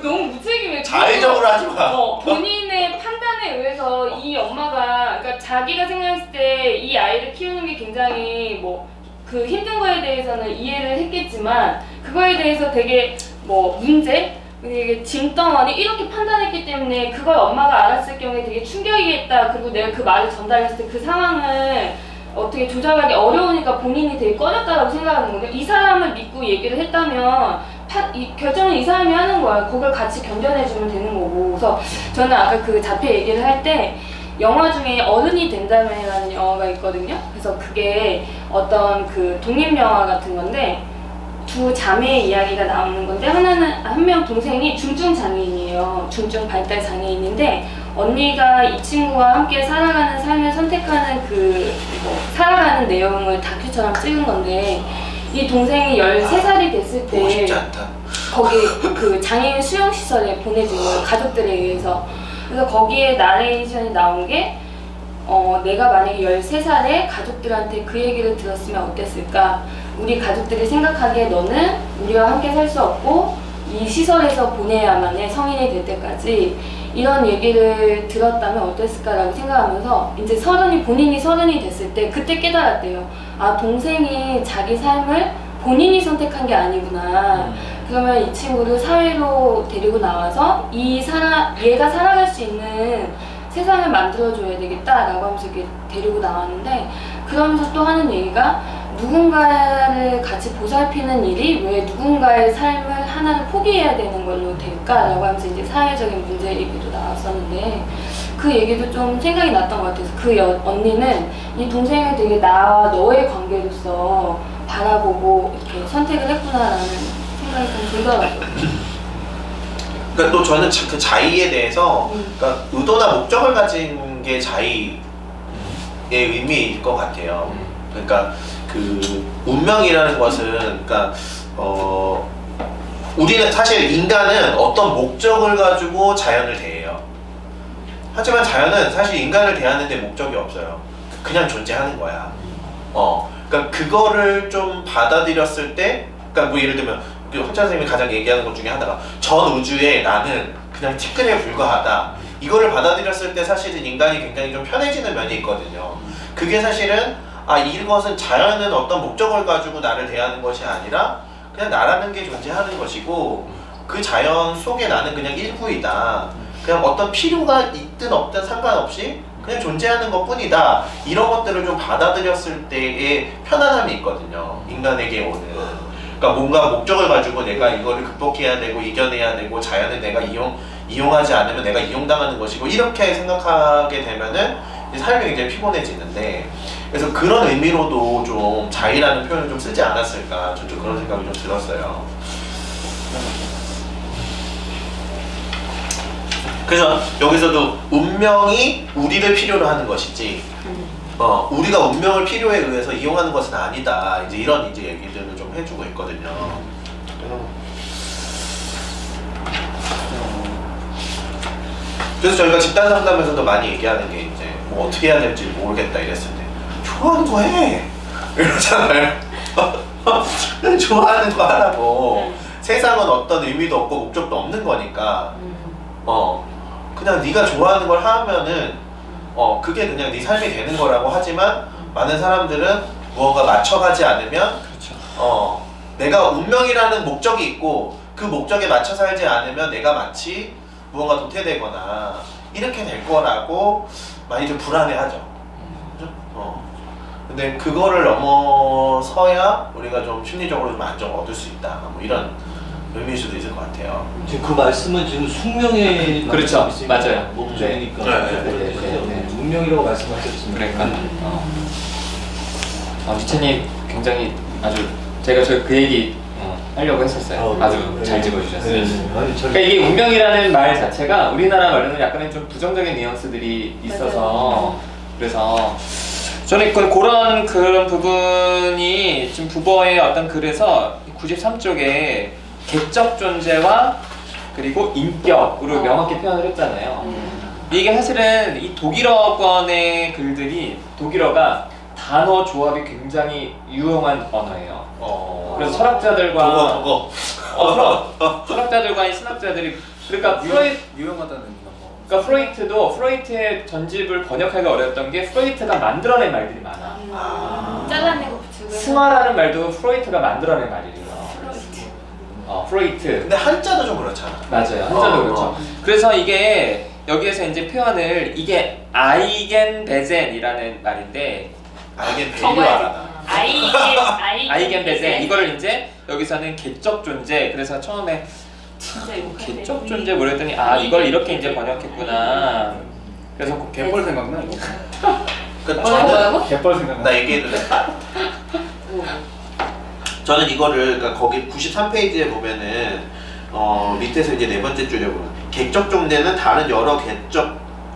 너무 무책임해. 자의적으로 하지 마. 본인의 판단에 의해서 이 엄마가, 그러니까 자기가 생각했을 때 이 아이를 키우는 게 굉장히 뭐 그 힘든 거에 대해서는 이해를 했겠지만 그거에 대해서 되게 뭐 문제? 이게 짐덩어리 이렇게 판단했기 때문에 그걸 엄마가 알았을 경우에 되게 충격이겠다. 그리고 내가 그 말을 전달했을 때 그 상황을 어떻게 조절하기 어려우니까 본인이 되게 꺼렸다라고 생각하는 거예요. 이 사람을 믿고 얘기를 했다면 결정은 이 사람이 하는 거야. 그걸 같이 견뎌내주면 되는 거고. 그래서 저는 아까 그 자폐 얘기를 할 때 영화 중에 어른이 된다면이라는 영화가 있거든요. 그래서 그게 어떤 그 독립영화 같은 건데 두 자매의 이야기가 나오는 건데 한 명 동생이 중증 장애인이에요. 중증 발달 장애인인데 언니가 이 친구와 함께 살아가는 삶을 선택하는 살아가는 내용을 다큐처럼 찍은 건데 이 동생이 13살이 됐을 보고 싶지 때 않다. 거기 그 장애인 수용시설에 보내진 거예요. 가족들에 의해서. 그래서 거기에 나레이션이 나온 게 내가 만약에 13살에 가족들한테 그 얘기를 들었으면 어땠을까? 우리 가족들이 생각하기에 너는 우리와 함께 살 수 없고 이 시설에서 보내야만 해, 성인이 될 때까지. 이런 얘기를 들었다면 어땠을까라고 생각하면서 이제 본인이 서른이 됐을 때 그때 깨달았대요. 아, 동생이 자기 삶을 본인이 선택한 게 아니구나. 그러면 이 친구를 사회로 데리고 나와서 얘가 살아갈 수 있는 세상을 만들어줘야 되겠다라고 하면서 이렇게 데리고 나왔는데, 그러면서 또 하는 얘기가 누군가를 같이 보살피는 일이 왜 누군가의 삶을 하나를 포기해야 되는 걸로 될까라고 하면서 이제 사회적인 문제 얘기도 나왔었는데, 그 얘기도 좀 생각이 났던 것 같아서 그 언니는 이 동생을 되게 나와 너의 관계로서 바라보고 이렇게 선택을 했구나라는 생각이 좀 들더라고요. 그러니까 또 저는 그 자의에 대해서 그러니까 의도나 목적을 가진 게 자의의 의미일 것 같아요. 그러니까 그 운명이라는 것은 그러니까 우리는 사실 인간은 어떤 목적을 가지고 자연을 대해요. 하지만 자연은 사실 인간을 대하는데 목적이 없어요. 그냥 존재하는 거야. 그러니까 그거를 좀 받아들였을 때, 그러니까 뭐 예를 들면 황찬 선생님이 가장 얘기하는 것 중에 하나가 전 우주에 나는 그냥 티끌에 불과하다. 이거를 받아들였을 때 사실은 인간이 굉장히 좀 편해지는 면이 있거든요. 그게 사실은 이것은 자연은 어떤 목적을 가지고 나를 대하는 것이 아니라 그냥 나라는 게 존재하는 것이고 그 자연 속에 나는 그냥 일부이다. 그냥 어떤 필요가 있든 없든 상관없이 그냥 존재하는 것 뿐이다. 이런 것들을 좀 받아들였을 때의 편안함이 있거든요. 인간에게 오는. 그러니까 뭔가 목적을 가지고 내가 이거를 극복해야 되고 이겨내야 되고 자연을 내가 이용하지 않으면 내가 이용당하는 것이고 이렇게 생각하게 되면은 삶이 굉장히 피곤해지는데, 그래서 그런 의미로도 좀 자의라는 표현을 좀 쓰지 않았을까, 좀 그런 생각이 좀 들었어요. 그래서 여기서도 운명이 우리를 필요로 하는 것이지 우리가 운명을 필요에 의해서 이용하는 것은 아니다. 이제 이런 얘기들을 좀 해주고 있거든요. 그래서 저희가 집단 상담에서도 많이 얘기하는 게 이제 뭐 어떻게 해야 될지 모르겠다 이랬을 때 좋아하는 거 해! 이러잖아요. 그냥 좋아하는 거 하라고. 세상은 어떤 의미도 없고 목적도 없는 거니까 그냥 네가 좋아하는 걸 하면은 그게 그냥 네 삶이 되는 거라고. 하지만 많은 사람들은 무언가 맞춰가지 않으면 내가 운명이라는 목적이 있고 그 목적에 맞춰 살지 않으면 내가 마치 무언가 도태되거나 이렇게 될 거라고 많이들 불안해하죠. 그죠? 근데 그거를 넘어서야 우리가 좀 심리적으로 좀 안정을 얻을 수 있다. 뭐 이런 의미일 수도 있을 것 같아요. 지금 그 말씀은 지금 숙명의 그렇죠. 맞아요. 목적이니까. 네. 운명이라고 말씀하셨습니다. 그러니까 리체님 굉장히 아주 제가 그 얘기 하려고 했었어요. 아주 잘 찍어주셨어요. 아니, 그러니까 이게 운명이라는 말 자체가 우리나라 말로는 약간의 좀 부정적인 뉘앙스들이 있어서 그래서 저는 그런 부분이 지금 부버의 어떤 글에서 93쪽에 개적 존재와 그리고 인격으로 명확히 표현을 했잖아요. 이게 사실은 이 독일어권의 글들이 독일어가 단어 조합이 굉장히 유용한 언어예요. 그래서 철학자들과 철학자들과 이 신학자들이 그러니까 유용하다는 의미가 뭐? 그러니까 프로이트의 전집을 번역하기가 어려웠던 게 프로이트가 만들어낸 말들이 많아. 잘라내고 붙이고. 승화라는 말도 프로이트가 만들어낸 말이에요. 프로이트. 근데 한자도 좀 그렇잖아. 맞아요. 한자도 그렇죠. 그래서 이게 여기에서 이제 표현을 이게 아이겐베젠이라는 말인데 아이겐베젠 아이겐베젠 이거를 이제 여기서는 개적 존재 그래서 처음에 진짜 이거 개적 존재 뭐랬더니 이걸 이렇게 이제 번역했구나. 그래서 개뻘 생각나 이거? 뭐라고? 개뻘 생각나. 나 얘기해도 돼? 저는 이거를 그러니까 거기 93페이지에 보면은 밑에서 이제 네 번째 줄에 보면 개적 존재는 다른 여러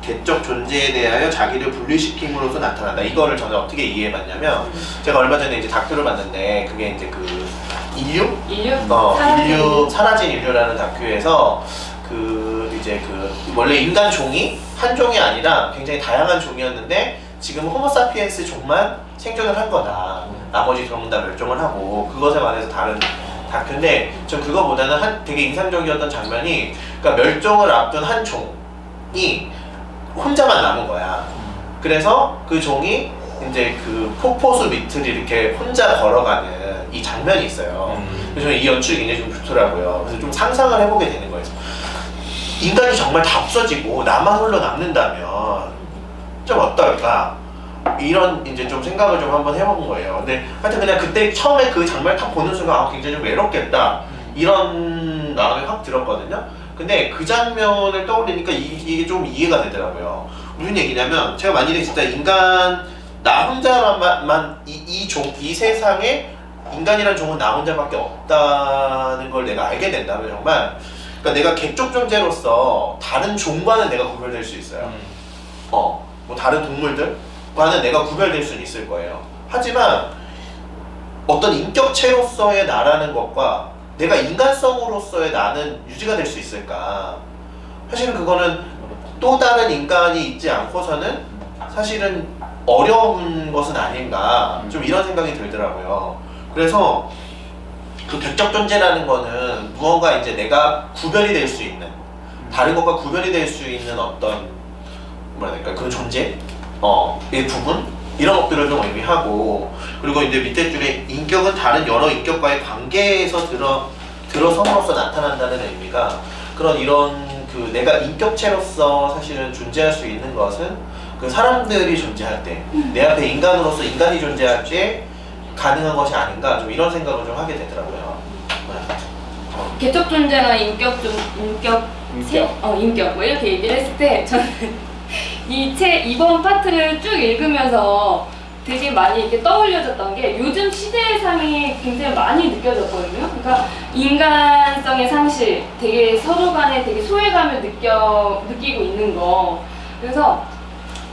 개적 존재에 대하여 자기를 분리시킴으로써 나타난다. 이거를 저는 어떻게 이해해봤냐면 제가 얼마 전에 이제 다큐를 봤는데 그게 이제 그 인류? 사라진 인류라는 다큐에서 그 이제 그 원래 인간 종이 한 종이 아니라 굉장히 다양한 종이었는데 지금 호모사피엔스 종만 생존을 한 거다. 나머지 종은 다 멸종을 하고 그것에 관해서 다른 다큐인데 전 그거보다는 되게 인상적이었던 장면이 그러니까 멸종을 앞둔 한 종이 혼자만 남은 거야. 그래서 그 종이 이제 그 폭포수 밑을 이렇게 혼자 걸어가는 이 장면이 있어요. 그래서 이 연출이 굉장히 좀 좋더라고요. 그래서 좀 상상을 해보게 되는 거예요. 인간이 정말 다 없어지고 나만 홀로 남는다면 좀 어떨까? 이런 이제 좀 생각을 좀 한번 해본 거예요. 근데 하여튼 그냥 그때 처음에 그 장면을 딱 보는 순간 굉장히 좀 외롭겠다 이런 마음이 확 들었거든요. 근데 그 장면을 떠올리니까 이게 좀 이해가 되더라고요. 무슨 얘기냐면 제가 만일에 진짜 인간 나 혼자만 이 세상에 인간이란 종은 나 혼자밖에 없다는 걸 내가 알게 된다면 정말 그러니까 내가 개적 존재로서 다른 종과는 내가 구별될 수 있어요. 뭐 다른 동물들과는 내가 구별될 수는 있을 거예요. 하지만 어떤 인격체로서의 나라는 것과 내가 인간성으로서의 나는 유지가 될 수 있을까? 사실은 그거는 또 다른 인간이 있지 않고서는 사실은 어려운 것은 아닌가 좀 이런 생각이 들더라고요. 그래서 그 객적 존재라는 거는 무언가 이제 내가 구별이 될 수 있는 다른 것과 구별이 될 수 있는 어떤 뭐라 해야 될까 그런 존재? 이 부분? 이런 것들을 좀 의미하고 그리고 이제 밑에 줄에 인격은 다른 여러 인격과의 관계에서 들어섬으로써 나타난다는 의미가 그런 이런 그 내가 인격체로서 사실은 존재할 수 있는 것은 그 사람들이 존재할 때 내 앞에 인간으로서 인간이 존재할 때 가능한 것이 아닌가 좀 이런 생각을 좀 하게 되더라고요. 개적 존재나 인격 뭐 이렇게 얘기를 했을 때 저는 이 책 이번 파트를 쭉 읽으면서 되게 많이 이렇게 떠올려졌던 게 요즘 시대의 상이 굉장히 많이 느껴졌거든요. 그러니까 인간성의 상실, 되게 서로 간에 되게 소외감을 느끼고 있는 거. 그래서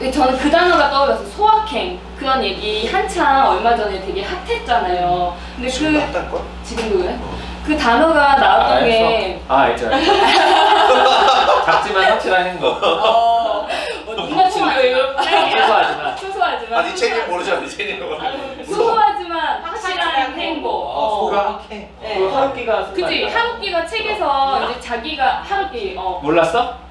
저는 그 단어가 떠올랐어요. 소확행. 그런 얘기 한참 얼마 전에 되게 핫했잖아요. 근데 지금도 핫할걸? 지금도 그래? 그 단어가 나왔던 게 알죠. 작지만 확실한 행복. 눈 맞춘 거예요. 소소하지만. 아니 책이 모르죠. 이 책이 모르죠. 소소하지만 확실한 행복. 소확행. 네. 그 하루키가 그치, 하루키가 책에서 이제 자기가 하루키 몰랐어?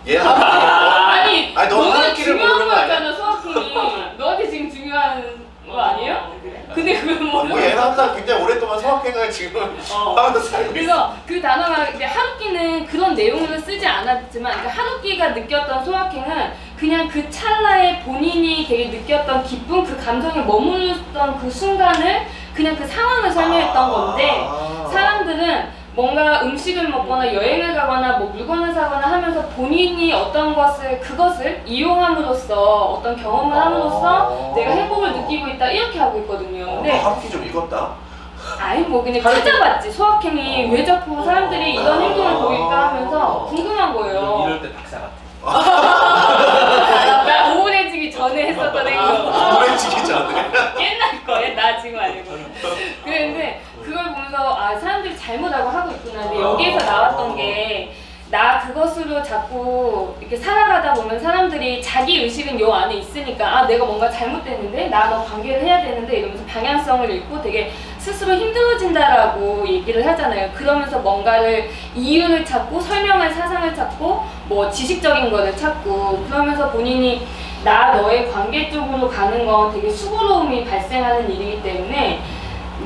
얘 아니 너 너무 하루키를 중요한 모르는 거 아니야? 거였잖아 소확행이. 너한테 지금 중요한 거 아니에요? 그래? 근데 그걸 뭐 얘는 항상 굉장히 오랫동안 소확행을 지금 하면서 살고 있어. 그래서 그 단어가 이제 하루키는 그런 내용을 쓰지 않았지만 그러니까 하루키가 느꼈던 소확행은 그냥 그 찰나에 본인이 되게 느꼈던 기쁨 그 감정에 머물렀던 그 순간을 그냥 그 상황을 설명했던 건데 사람들은 뭔가 음식을 먹거나 여행을 가거나 뭐 물건을 사거나 하면서 본인이 어떤 그것을 이용함으로써 어떤 경험을 함으로써 내가 행복을 느끼고 있다 이렇게 하고 있거든요. 근데 하루키 좀 익었다. 아니 뭐 그냥 찾아봤지. 소확행이 왜 자꾸 사람들이 이런 행동을 보일까 하면서 궁금한 거예요. 이럴 때 박사 같아. 나 우울해지기 전에 했었던 행동. 우울해지기 전에. 옛날 거야. 나 지금 아니고. 그런데 그걸 보면서 아 사람들이 잘못하고 하고 있구나. 근데 여기에서 나왔던 게 나 그것으로 자꾸 이렇게 살아가다 보면 사람들이 자기 의식은 요 안에 있으니까 아 내가 뭔가 잘못됐는데 나 너 관계를 해야 되는데 이러면서 방향성을 잃고 되게 스스로 힘들어진다라고 얘기를 하잖아요. 그러면서 뭔가를 이유를 찾고 설명할 사상을 찾고 뭐 지식적인 거를 찾고 그러면서 본인이 나 너의 관계 쪽으로 가는 건 되게 수고로움이 발생하는 일이기 때문에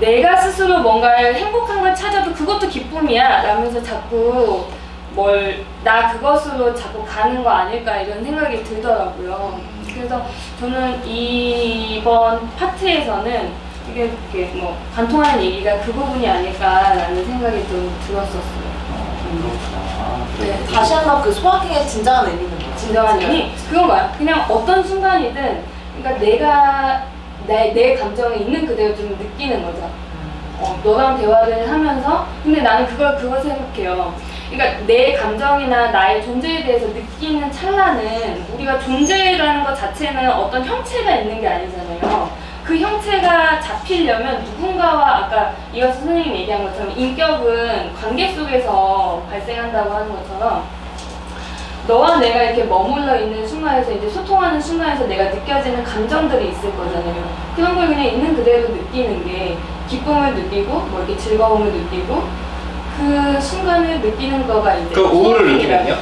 내가 스스로 뭔가를 행복한 걸 찾아도 그것도 기쁨이야 라면서 자꾸 나 그것으로 자꾸 가는 거 아닐까 이런 생각이 들더라고요. 그래서 저는 이번 파트에서는 이게 뭐 관통하는 얘기가 그 부분이 아닐까라는 생각이 좀 들었었어요. 네, 다시 한번 그 소확행의 진정한 의미는 뭐지? 진정한 의미? 그건 뭐야? 그냥 어떤 순간이든 그러니까 내가 내 감정이 있는 그대로 좀 느끼는 거죠. 너랑 대화를 하면서 근데 나는 그걸 생각해요. 그러니까 내 감정이나 나의 존재에 대해서 느끼는 찰나는 우리가 존재라는 것 자체는 어떤 형체가 있는 게 아니잖아요. 그 형체가 잡히려면 누군가와 아까 이어서 선생님이 얘기한 것처럼 인격은 관계 속에서 발생한다고 하는 것처럼 너와 내가 이렇게 머물러 있는 순간에서 이제 소통하는 순간에서 내가 느껴지는 감정들이 있을 거잖아요. 그런 걸 그냥 있는 그대로 느끼는 게 기쁨을 느끼고 뭐 이렇게 즐거움을 느끼고 그 순간을 느끼는 거가 이제 그 우울을 느끼면요?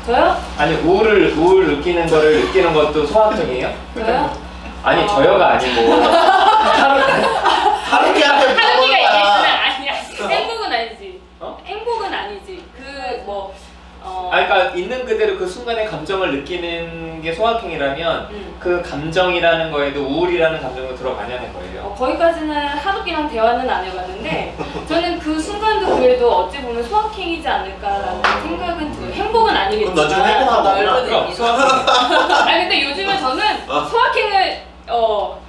저요? 아니 우울 느끼는 거를 느끼는 것도 소확행이에요? 저요? 아니 저요가 아니고 하루키한테 하루키가 물어보는 얘기했으면 거야. 아니야. 행복은 아니지. 어? 행복은 아니지. 그러니까 있는 그대로 그 순간의 감정을 느끼는 게 소확행이라면 그 감정이라는 거에도 우울이라는 감정도 들어가냐는 거예요. 거기까지는 하루키랑 대화는 안 해봤는데 저는 그 순간도 그래도 어찌 보면 소확행이지 않을까라는 생각은 들어요. 행복은 아니겠지만. 그럼 너 지금 행복한 거구나. 그럼 소확행. 아니 근데 요즘은 저는 소확행을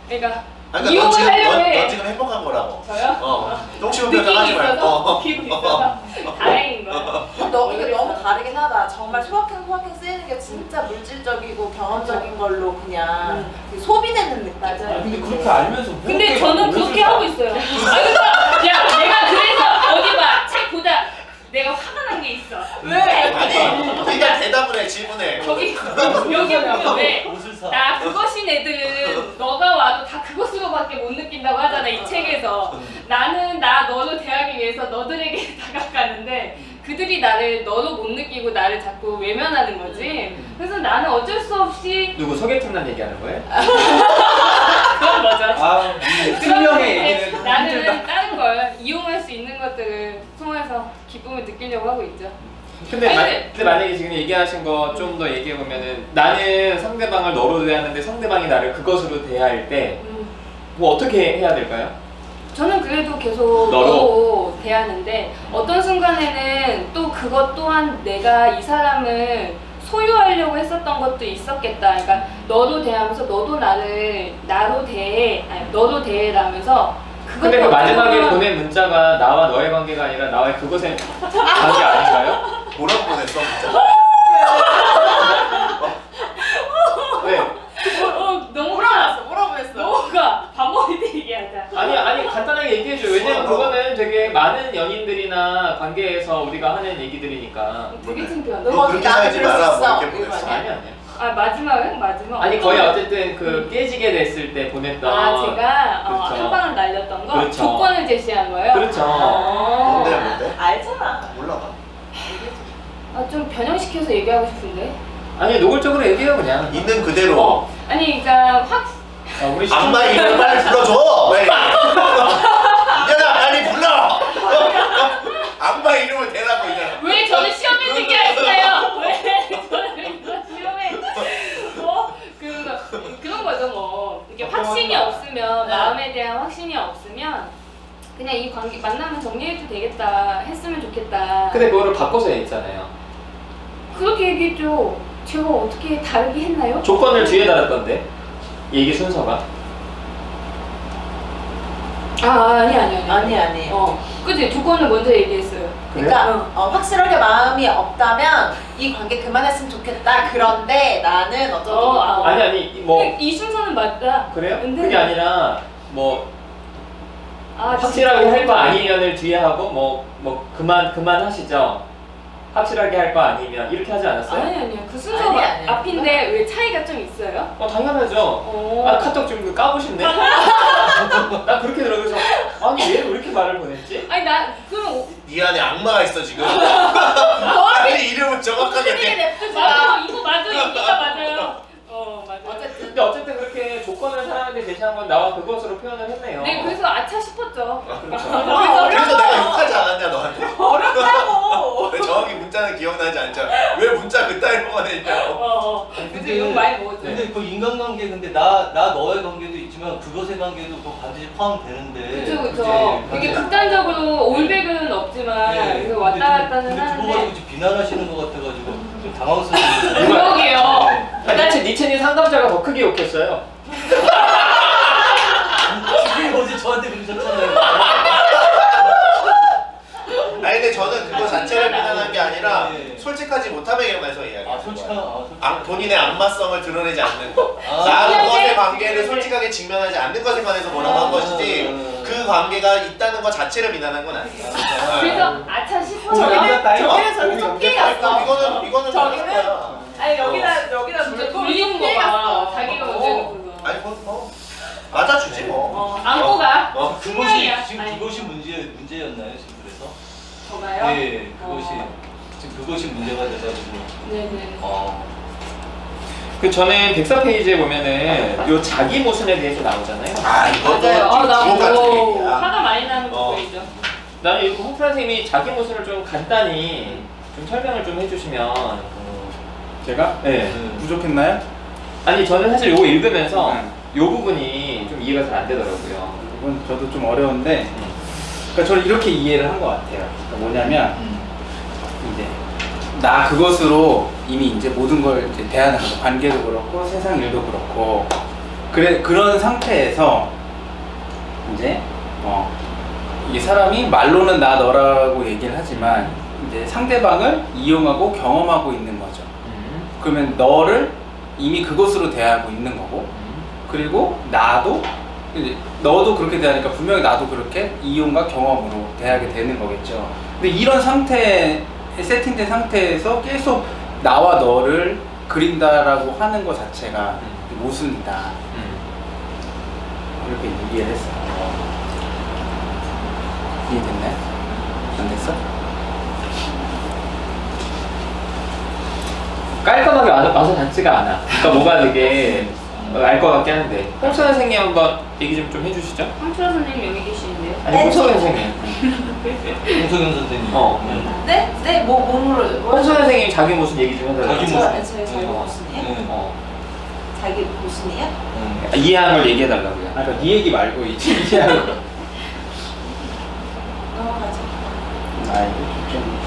그러니까 그러니까 이용을 하려고 해. 너 지금 행복한 거라고. 저요? 똥치운 느낌이 표정 하지 말고. 있어서 느낌이 있어서 다행인 거야. 이게 너무 다르긴 하다. 정말 소확행 쓰이는 게 진짜 물질적이고 경험적인 걸로 그냥 소비되는 느낌. 맞아요. 근데 그렇게 알면서 근데 저는 그렇게 하고 있어요. 그러니까 야 내가 그래서 어디 봐 책 보자. 내가 화가 난 게 있어. 왜? 아니, 네가 대답을 해, 질문해. 여기 보면 왜? 옷을 사. 나 그것인 애들은 너가 와도 다 그것으로밖에 못 느낀다고 하잖아 이 책에서. 나는 너로 대하기 위해서 너들에게 다가가는데 그들이 나를 너로 못 느끼고 나를 자꾸 외면하는 거지. 그래서 나는 어쩔 수 없이 누구 소개팅난 얘기하는 거예요? 그런 거죠. 아, 숙명의 얘기는 나는 다른 걸 이용할 수 있는 것들을 통해서 기쁨을 느끼려고 하고 있죠. 근데 아니, 만약에 지금 얘기하신 거 좀 더 얘기해 보면은 나는 상대방을 너로 대하는데 상대방이 나를 그것으로 대할 때 뭐 어떻게 해야 될까요? 저는 그래도 계속 너로 대하는데 어떤 순간에는 또 그것 또한 내가 이 사람을 소유하려고 했었던 것도 있었겠다. 그러니까 너로 대하면서 너도 나로 대해, 너로 대해라면서. 근데 그 마지막에 보낸 문자가 나와 너의 관계가 아니라 나와의 그것의 관계 아닌가요? 뭐라고 보냈어, 진짜? 왜? 너무 뭐라고 했어? 너가 밥 먹을 때 얘기하자. 아니 간단하게 얘기해줘. 왜냐면 그거는 되게 많은 연인들이나 관계에서 우리가 하는 얘기들이니까. 되게 창피하다. 너 그렇게 살지 마라, 뭐 이렇게 보냈어. 아니야. 마지막. 아니 거의 어쨌든 그 깨지게 됐을 때 보냈던. 제가 그렇죠. 한 방을 날렸던 거 그렇죠. 조건을 제시한 거예요. 그렇죠. 뭔데? 알잖아. 몰라. 좀 변형시켜서 얘기하고 싶은데. 아니 노골적으로 얘기해요 그냥. 있는 그대로. 아니 그러니까 우리 악마 이름을 빨리 불러줘. 빨리. 이년아 빨리 불러. 악마 이름을 대라고 이년아. 왜 저는 시험에 들게 했어요? 왜 저는 이거 시험에 그런 거죠 뭐. 이게 확신이 없으면 마음에 대한 확신이 없으면 그냥 이 관계 만나면 정리해도 되겠다 했으면 좋겠다. 근데 그거를 바꿔서 얘기했잖아요. 그렇게 얘기했죠. 제가 어떻게 다르게 했나요? 조건을 뒤에 달았던데 얘기 순서가. 아니. 그치, 조건을 먼저 얘기했어요. 그러니까 확실하게 마음이 없다면 이 관계 그만했으면 좋겠다. 그런데 나는 어쩌고 아니 뭐 이 순서는 맞다. 그래요? 근데 그게 아니라 뭐 확실하게 할 거 아니면을 뒤에 하고 뭐 그만하시죠. 확실하게 할 거 아니면 이렇게 하지 않았어요? 아니요. 그 순서가 앞인데 왜 차이가 좀 있어요? 당연하죠. 카톡 좀 까보셨네. 나 그렇게 들어서 아니 얘 왜 이렇게 말을 보냈지? 아니 나 그럼 이 안에 악마가 있어 지금. 아니 이름을 정확하게 내. 맞아. 이거 맞아. 여기가 맞아요. 맞아. 근데 어쨌든 그렇게 조건을 사람한테 제시한 건 나와 그것으로 표현을 했네요. 네, 그래서 아차 싶었죠. 그래서 내가 욕하지 않았냐 너한테. 어렵다고. 왜 정확히 문자는 기억나지 않죠? 왜 문자 그따위로 보냈냐고. 그래서 욕 많이 먹었죠. 근데 그 인간관계 근데 나 너의 관계도 있지만 그것의 관계도 또 반드시 포함되는데. 그쵸. 이게 극단적으로 올백은 없지만 그래서 왔다 갔다는 근데 그거 하는데. 가지고 비난하시는 것 같아가지고 좀 당황스러워요. 그러게요. 니체님 상담자가 더 크게 욕했어요. 지금 어제 저한테 그러셨잖아요. 아니 근데 저는 그거 자체를 비난한 게 아니라 네. 솔직하지 못함에 관해서 이야기해요. 솔직한. 본인의 안마성을 드러내지 않는 것. 아. 나 그것의 관계를 솔직하게 직면하지 않는 것에 관해서 뭐라고 한 것이지 그 관계가 있다는 것 자체를 비난한 건 아니에요. 그래서 아차 싶었죠. 저기는 좀 피해갔어. 이거는 저기는 거야. 아니 여기다 진짜 돌리는 거 봐. 자기가 문제 놓고서. 아니 뭐 맞아주지 뭐. 안고가. 그것이 지금 그것이 문제였나요 지금 그래서? 저가요? 네, 지금 그것이 문제가 돼가지고. 네네. 저는 104페이지에 보면은 요 자기 모순에 대해서 나오잖아요. 이것도 맞아요. 나 주옥 같은 얘기야. 화가 많이 나는 부분이죠. 나는 이 홍 선생님이 자기 모순을 좀 간단히 좀 설명을 좀 해주시면 제가? 네. 부족했나요? 아니 저는 사실 요거 읽으면서 요 부분이 좀 이해가 잘 안 되더라고요. 이건 저도 좀 어려운데 그러니까 저는 이렇게 이해를 한 것 같아요. 그러니까 뭐냐면 이제 나 그것으로 이미 이제 모든 걸 이제 대하는 거죠. 관계도 그렇고 세상 일도 그렇고 그런 상태에서 이제 이 사람이 말로는 나 너라고 얘기를 하지만 이제 상대방을 이용하고 경험하고 있는 거죠. 그러면 너를 이미 그것으로 대하고 있는 거고 그리고 나도 이제 너도 그렇게 대하니까 분명히 나도 그렇게 이용과 경험으로 대하게 되는 거겠죠. 근데 이런 상태에 세팅된 상태에서 계속 나와 너를 그린다라고 하는 것 자체가 모순이다. 이렇게 이해를 했어요. 이해됐나요? 안 됐어? 깔끔하게 와서 닿지가 않아. 그러니까 뭐가 되게 알 것 같긴 한데 홍천 선생님 한번 얘기 좀 해주시죠. 황철 선생님 여기 계시는데요? 아니 홍천 선생님. 홍성현 선생님. 네? 뭐로? 홍천 선생님 자기 모습 얘기 좀 해달라고. 자기 모습. 자기 모순이요? 자기 모순이요? 이해하는 걸 얘기해달라고요. 그러니까 네 얘기 말고 이제 이해하는 거. 넘어가죠. 이거 좀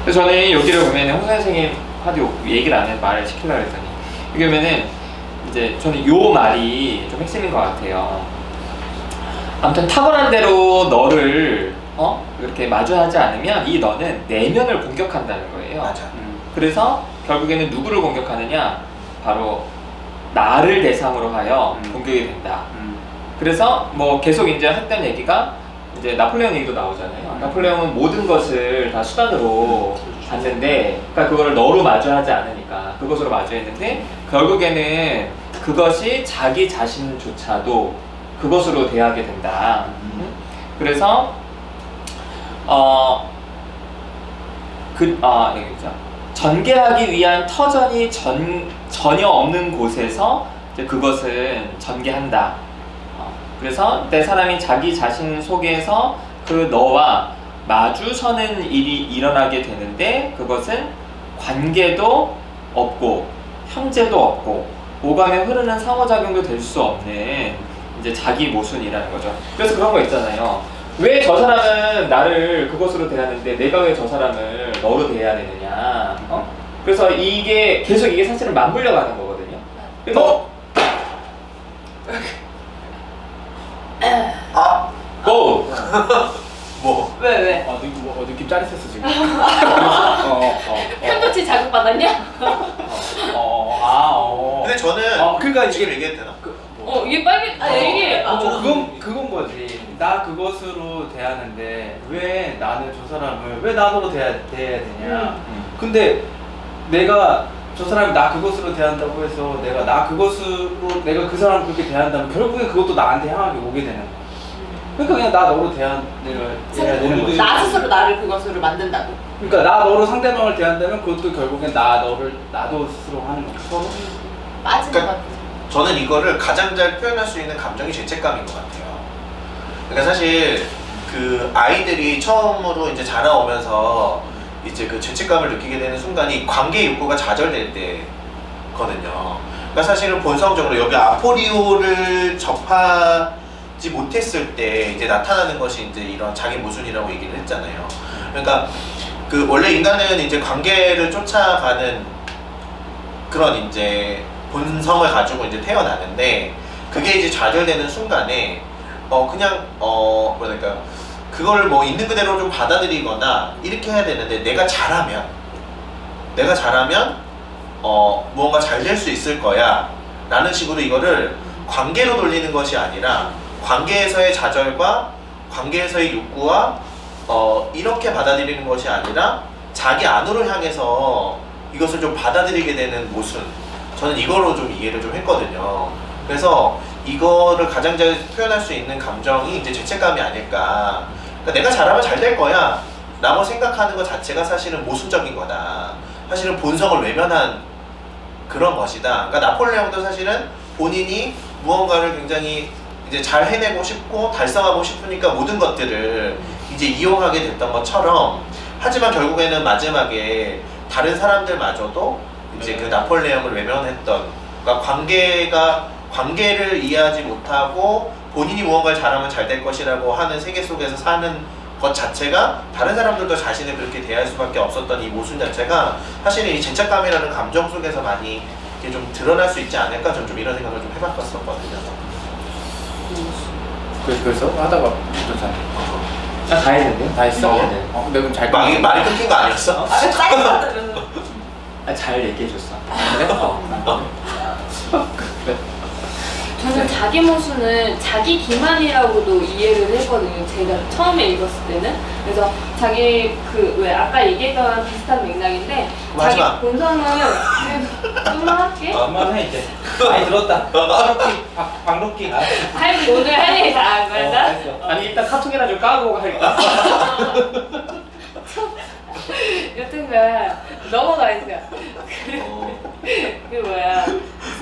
그래서 저는 여기를 보면 홍 선생님 하도 얘기를 안 해서 말을 시키려고 했더니 여기 보면은 이제 저는 요 말이 좀 핵심인 것 같아요. 아무튼 타고난 대로 너를 이렇게 마주하지 않으면 이 너는 내면을 공격한다는 거예요. 맞아. 그래서 결국에는 누구를 공격하느냐? 바로 나를 대상으로 하여 공격이 된다. 그래서 뭐 계속 이제 했던 얘기가 이제 나폴레옹 얘기도 나오잖아요. 나폴레옹은 모든 것을 다 수단으로 봤는데, 그러니까 그거를 너로 마주하지 않으니까 그것으로 마주했는데 결국에는 그것이 자기 자신조차도 그것으로 대하게 된다. 그래서 여기죠. 전개하기 위한 터전이 전혀 없는 곳에서 이제 그것은 전개한다. 그래서 내 사람이 자기 자신 속에서 그 너와 마주서는 일이 일어나게 되는데 그것은 관계도 없고 형제도 없고 오감에 흐르는 상호작용도 될 수 없는 이제 자기 모순이라는 거죠. 그래서 그런 거 있잖아요. 왜 저 사람은 나를 그것으로 대하는데 내가 왜 저 사람을 너로 대해야 되느냐. 그래서 이게 계속 이게 사실은 맞물려 가는 거거든요. 그래서 고! 뭐? 왜? 느낌 짜릿했어 지금. 편도치 자극받았냐? 근데 저는 그러니까 이게 지금 얘기해도 되나? 이게 빨리 얘기해. 그건 거지. 나 그것으로 대하는데 왜 나는 저 사람을 왜 나로 대해야 되냐. 근데 내가 저 사람이 나 그것으로 대한다고 해서 내가 내가 그 사람을 그렇게 대한다면 결국엔 그것도 나한테 향하게 오게 되는 거야. 그러니까 그냥 나 너로 대해야 되는 거지. 나 스스로 나를 그것으로 만든다고. 그러니까 나 너로 상대방을 대한다면 그것도 결국엔 나도 스스로 하는 거야. 서로. 빠지는 그러니까 것 같아. 저는 이거를 가장 잘 표현할 수 있는 감정이 죄책감인 것 같아요. 그러니까 사실 그 아이들이 처음으로 이제 자라오면서 이제 그 죄책감을 느끼게 되는 순간이 관계 욕구가 좌절될 때거든요. 그러니까 사실은 본성적으로 여기 아포리오를 접하지 못했을 때 이제 나타나는 것이 이제 이런 자기 모순이라고 얘기를 했잖아요. 그러니까 그 원래 인간은 이제 관계를 쫓아가는 그런 이제 본성을 가지고 이제 태어나는데 그게 이제 좌절되는 순간에 그냥 뭐랄까 그걸 뭐 있는 그대로 좀 받아들이거나 이렇게 해야 되는데 내가 잘하면 무언가 잘 될 수 있을 거야 라는 식으로 이거를 관계로 돌리는 것이 아니라 관계에서의 좌절과 관계에서의 욕구와 이렇게 받아들이는 것이 아니라 자기 안으로 향해서 이것을 좀 받아들이게 되는 모순, 저는 이거로 좀 이해를 좀 했거든요. 그래서 이거를 가장 잘 표현할 수 있는 감정이 이제 죄책감이 아닐까. 그러니까 내가 잘하면 잘 될 거야 라고 생각하는 것 자체가 사실은 모순적인 거다. 사실은 본성을 외면한 그런 것이다. 그러니까 나폴레옹도 사실은 본인이 무언가를 굉장히 이제 잘 해내고 싶고 달성하고 싶으니까 모든 것들을 이제 이용하게 됐던 것처럼, 하지만 결국에는 마지막에 다른 사람들마저도 이제 그 나폴레옹을 외면했던, 그러니까 관계를 이해하지 못하고 본인이 무언가를 잘하면 잘 될 것이라고 하는 세계 속에서 사는 것 자체가 다른 사람들도 자신을 그렇게 대할 수밖에 없었던 이 모순 자체가 사실은 이 죄책감이라는 감정 속에서 많이 이렇게 좀 드러날 수 있지 않을까, 좀 이런 생각을 좀 해봤었거든요. 그래서 하다가 그렇잖아. 다 했는데요? 다 했어? 네. 근데 그럼 잘 말이 끊긴 거 아니었어? 잘 얘기해줬어. 그래? 저는 자기 모순은 자기 기만이라고도 이해를 했거든요. 제가 처음에 읽었을 때는. 그래서 자기 왜 아까 얘기했던 비슷한 맥락인데, 자기 마지막. 본성은 그만할게. 그만해 이제. 많이 들었다. 방록기. 오늘 할 얘기 다 한 거야, 나? 아니 일단 카톡이나 좀 까고 할까? 여튼간 넘어가야죠. 그 뭐야?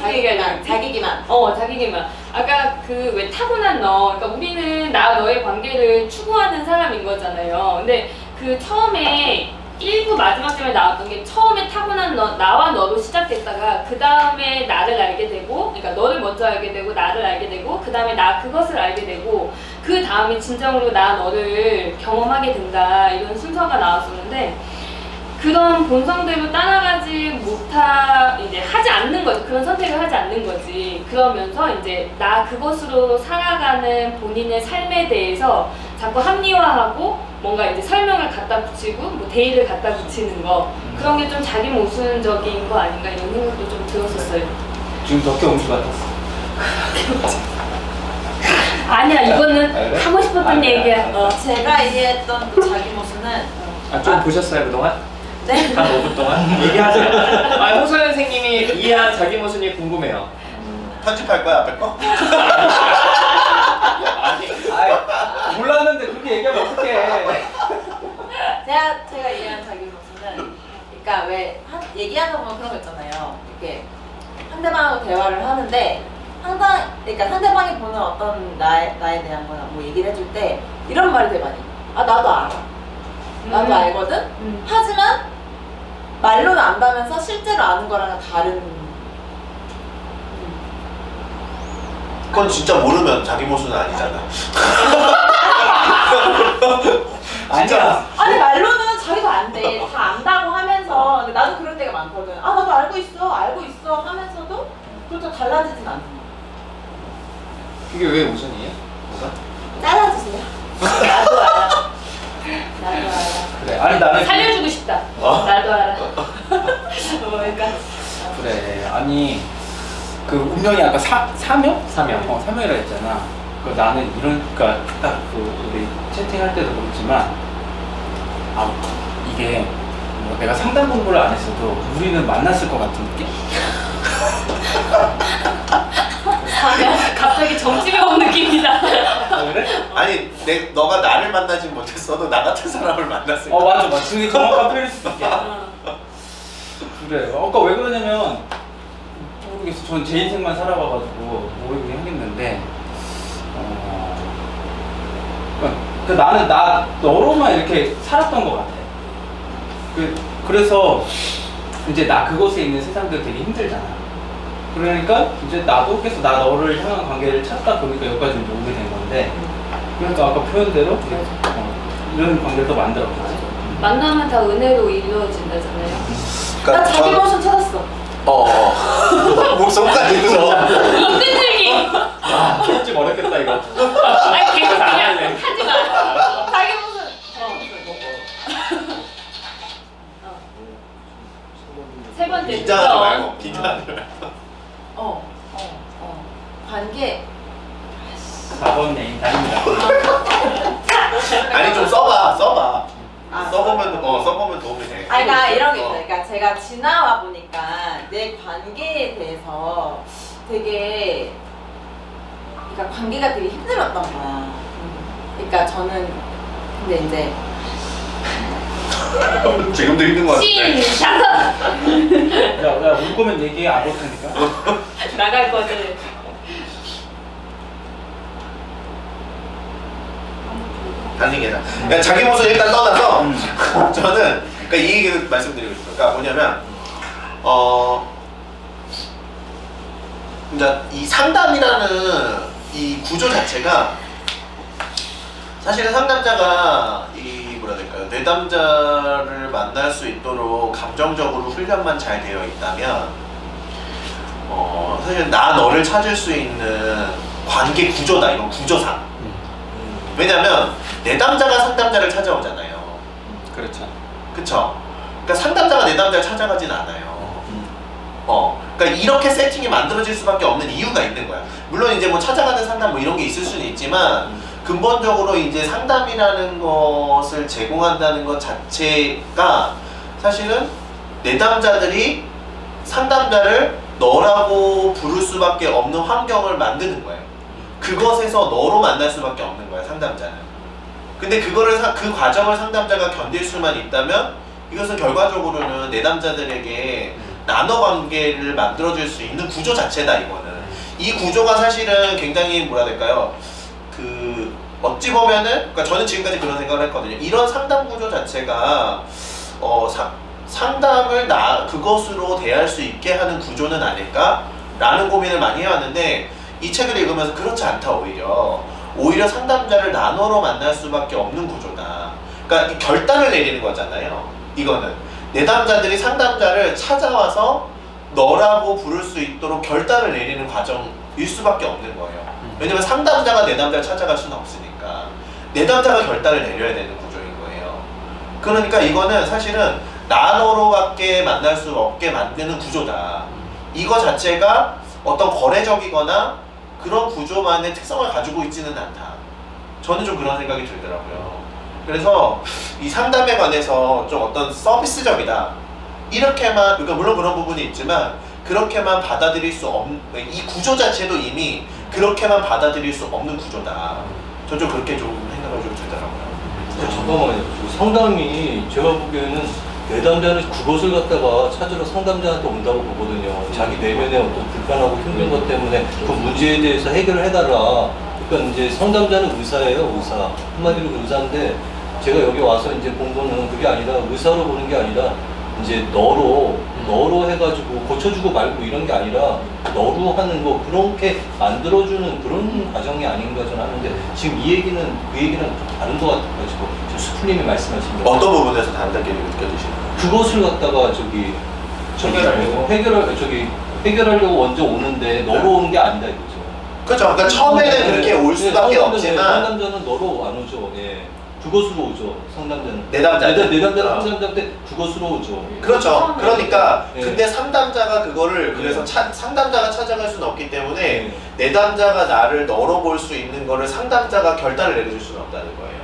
자기기만. 자기기만. 아까 그 왜 타고난 너, 그러니까 우리는 나 너의 관계를 추구하는 사람인 거잖아요. 근데 그 처음에 1부 마지막쯤에 나왔던 게, 처음에 타고난 너, 나와 너로 시작됐다가 그 다음에 나를 알게 되고, 그러니까 너를 먼저 알게 되고 나를 알게 되고 그 다음에 나 그것을 알게 되고 그 다음에 진정으로 나 너를 경험하게 된다, 이런 순서가 나왔었는데, 그런 본성대로 따라가지 이제 하지 않는 거지. 그런 선택을 하지 않는 거지. 그러면서 이제 나 그것으로 살아가는 본인의 삶에 대해서 자꾸 합리화하고 뭔가 이제 설명을 갖다 붙이고 뭐 대의를 갖다 붙이는 거, 그런 게 좀 자기 모순적인 거 아닌가, 이런 생각도 좀 들었었어요. 지금 덕혜 온수 같았어. 아니야, 이거는 하고 싶었던 얘기야. 제가 이해했던 그 자기 모습은 좀 보셨어요 그동안? 네. 한 5분 동안? 얘기하세요. 홍소 선생님이 이해한 자기 모습이 궁금해요. 편집할 거야 앞에 거? 몰랐는데 그렇게 얘기하면 어떡해. 제가 이해한 자기 모습은, 그러니까 왜 얘기하다 보면 그런 거 있잖아요. 이렇게 상대방하고 대화를 하는데 그러니까 상대방이 보는 어떤 나에 대한 거나 뭐 얘기를 해줄 때 이런 말을 되게 많이. 나도 알아. 나도 알거든. 하지만 말로는 안다면서 실제로 아는 거랑은 다른. 그건 진짜 모르면 자기 모습은 아니잖아. 아니야. 아니 말로는 자기도 안 돼. 다 안다고 하면서 근데 나도 그럴 때가 많거든. 아 나도 알고 있어 하면서도 그렇게 달라지진 않아. 그게 왜 우선이에요? 뭐가? 따라주세요. 나도 알아. 나도 알아. 그래. 아니 나는 살려주고 싶다. 나도 알아. 그러니까 그래. 아니 그 운명이 아까 사명? 사명. 사명이라 했잖아. 그 나는 이런 그러니까 딱 그 우리 채팅할 때도 그렇지만 이게 뭐 내가 상담 공부를 안 했어도 우리는 만났을 것 같은 느낌? 갑자기 점집에 온 느낌이다. 그래? 아니 너가 나를 만나지 못했어도 나 같은 사람을 만났을 거야. 맞아. 그게 정확한 표현일 수 있게. 그래. 아까 왜 그러냐면 모르겠어. 전 제 인생만 살아봐가지고 모르긴 하겠는데 나는 너로만 이렇게 살았던 것 같아. 그래서 이제 나 그곳에 있는 세상들 되게 힘들잖아. 그러니까 이제 나도 계속 나 너를 향한 관계를 찾다 보니까 여기까지 오게 된 건데 그러니까 아까 표현대로 이런 관계를 또 만들었겠지. 만나면 다 은혜로 이루어진다잖아요. 나 자기 모습 찾았어. 목소리까지 들어. 이거 끈질기. 편집 어렵겠다 이거. 아니 계속 그냥 할래. 하지 마. 자기 모습. 세 번째. 긴장하지 말고 긴장하지 말고. 관계. 4번 애인 다닙니다. 아니 좀 써봐. 아, 써보면 도움이 돼. 그러니까 이런 게 있어요. 그러니까 제가 지나와 보니까 내 관계에 대해서 되게, 그러니까 관계가 되게 힘들었던 거야. 그러니까 저는 근데 이제 지금도 힘든 거 같아. 시작. 야, 올 거면 얘기해. 안 올 테니까. 나갈 거지. 달리기다. 그러니까 자기 모습 일단 떠나서 저는 그러니까 이 얘기를 말씀드리고 싶어요. 그러니까 뭐냐면 이제 이 상담이라는 이 구조 자체가 사실은 상담자가 이 뭐라 해야 될까요? 내담자를 만날 수 있도록 감정적으로 훈련만 잘 되어 있다면 사실 나 너를 찾을 수 있는 관계 구조다. 이건 구조상. 왜냐면 내담자가 상담자를 찾아오잖아요. 그렇죠. 그쵸? 그러니까 상담자가 내담자를 찾아가진 않아요. 그러니까 이렇게 세팅이 만들어질 수밖에 없는 이유가 있는 거야. 물론 이제 뭐 찾아가는 상담 뭐 이런 게 있을 수는 있지만 근본적으로 이제 상담이라는 것을 제공한다는 것 자체가 사실은 내담자들이 상담자를 너라고 부를 수밖에 없는 환경을 만드는 거예요. 그것에서 너로 만날 수밖에 없는 거야, 상담자는. 근데 그 과정을 상담자가 견딜 수만 있다면 이것은 결과적으로는 내담자들에게 나눠 관계를 만들어줄 수 있는 구조 자체다, 이거는. 이 구조가 사실은 굉장히 뭐라 해야 될까요? 어찌 보면은, 그러니까 저는 지금까지 그런 생각을 했거든요. 이런 상담 구조 자체가 상담을 그것으로 대할 수 있게 하는 구조는 아닐까라는 고민을 많이 해왔는데 이 책을 읽으면서 그렇지 않다. 오히려 상담자를 나눠로 만날 수밖에 없는 구조다. 그러니까 결단을 내리는 거잖아요. 이거는 내담자들이 상담자를 찾아와서 너라고 부를 수 있도록 결단을 내리는 과정일 수밖에 없는 거예요. 왜냐면 상담자가 내담자를 찾아갈 수는 없으니까 내담자가 결단을 내려야 되는 구조인 거예요. 그러니까 이거는 사실은 나눠로밖에 만날 수 없게 만드는 구조다. 이거 자체가 어떤 거래적이거나 그런 구조만의 특성을 가지고 있지는 않다. 저는 좀 그런 생각이 들더라고요. 그래서 이 상담에 관해서 좀 어떤 서비스적이다. 이렇게만, 그러니까 물론 그런 부분이 있지만 그렇게만 받아들일 수 없는, 이 구조 자체도 이미 그렇게만 받아들일 수 없는 구조다. 저 좀 그렇게 좀 생각을 좀 들더라고요. 잠깐만요. 상담이 제가 보기에는 내담자는 그것을 갖다가 찾으러 상담자한테 온다고 보거든요. 자기 내면의 어떤 불편하고 힘든 것 때문에 그 문제에 대해서 해결을 해달라. 그러니까 이제 상담자는 의사예요, 의사. 한마디로 의사인데 제가 여기 와서 이제 본 거는 그게 아니라 의사로 보는 게 아니라 이제 너로 너로 해가지고 고쳐주고 말고 이런 게 아니라 너로 하는 거 그렇게 만들어주는 그런 과정이 아닌가 저는 하는데 지금 이 얘기는 그 얘기는 좀 다른 것 같아가지고 지금 수풀님이 말씀하신 거 어떤 부분에서 다르게 느껴지시나요? 그것을 갖다가 해결하려고 먼저 오는데 너로 오는 게 아니다 이거죠. 그렇죠. 그러니까 처음에는 그렇게 올 수밖에 없지만 상담자는 너로 안 오죠. 예. 그것으로 오죠. 상담자는 내담자는 상담자인데 그것으로 오죠. 그렇죠. 그러니까 네. 근데 상담자가 그거를 그래서 상담자가 찾아갈 수는 없기 때문에 내담자가 나를 너로 볼 수 있는 거를 상담자가 결단을 내려줄 수는 없다는 거예요.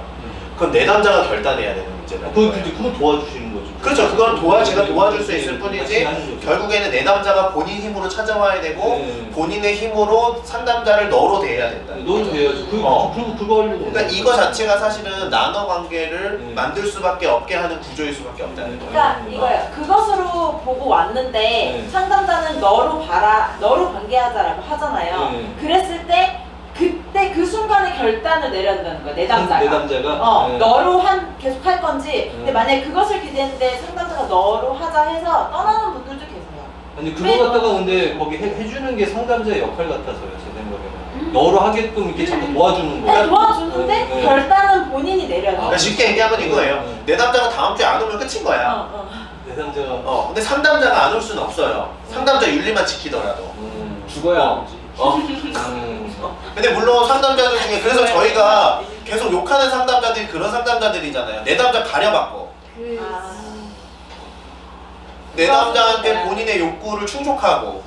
그건 내담자가 결단해야 되는 문제라는 거예요. 그건 도와주시는 거죠. 그렇죠. 그건 제가 도와줄 수 있을 뿐이지 결국에는 내담자가 본인 힘으로 찾아와야 되고 본인의 힘으로 상담자를 너로 대해야 된다는 거죠. 너로 대해야죠. 그거 하려고. 그러니까 이거 자체가 사실은 나눠 관계를 만들 수밖에 없게 하는 구조일 수밖에 없다는 거예요. 그러니까 이거예요. 그것으로 보고 왔는데 상담자는 너로 관계하자라고 하잖아요. 그랬을 때 그때 그 순간에 결단을 내려야 된다는 거야, 내담자가. 너로 계속 할 건지. 근데 만약에 그것을 기대했는데 상담자가 너로 하자 해서 떠나는 분들도 계세요. 아니 그거 갖다가 근데 거기 해주는 게 상담자의 역할 같아서요, 제 생각에는. 너로 하게끔 이렇게 자꾸 도와주는 거야. 도와주는데 결단은 본인이 내려야 돼. 그러니까 쉽게 얘기하면 이거예요. 내담자가 다음 주에 안 오면 끝인 거야. 내담자가. 근데 상담자가 안 올 수는 없어요. 상담자 윤리만 지키더라도. 죽어야 근데 물론 상담자들 중에 그래서 저희가 계속 욕하는 상담자들이 그런 상담자들이잖아요. 내담자 가려받고 내담자한테 본인의 욕구를 충족하고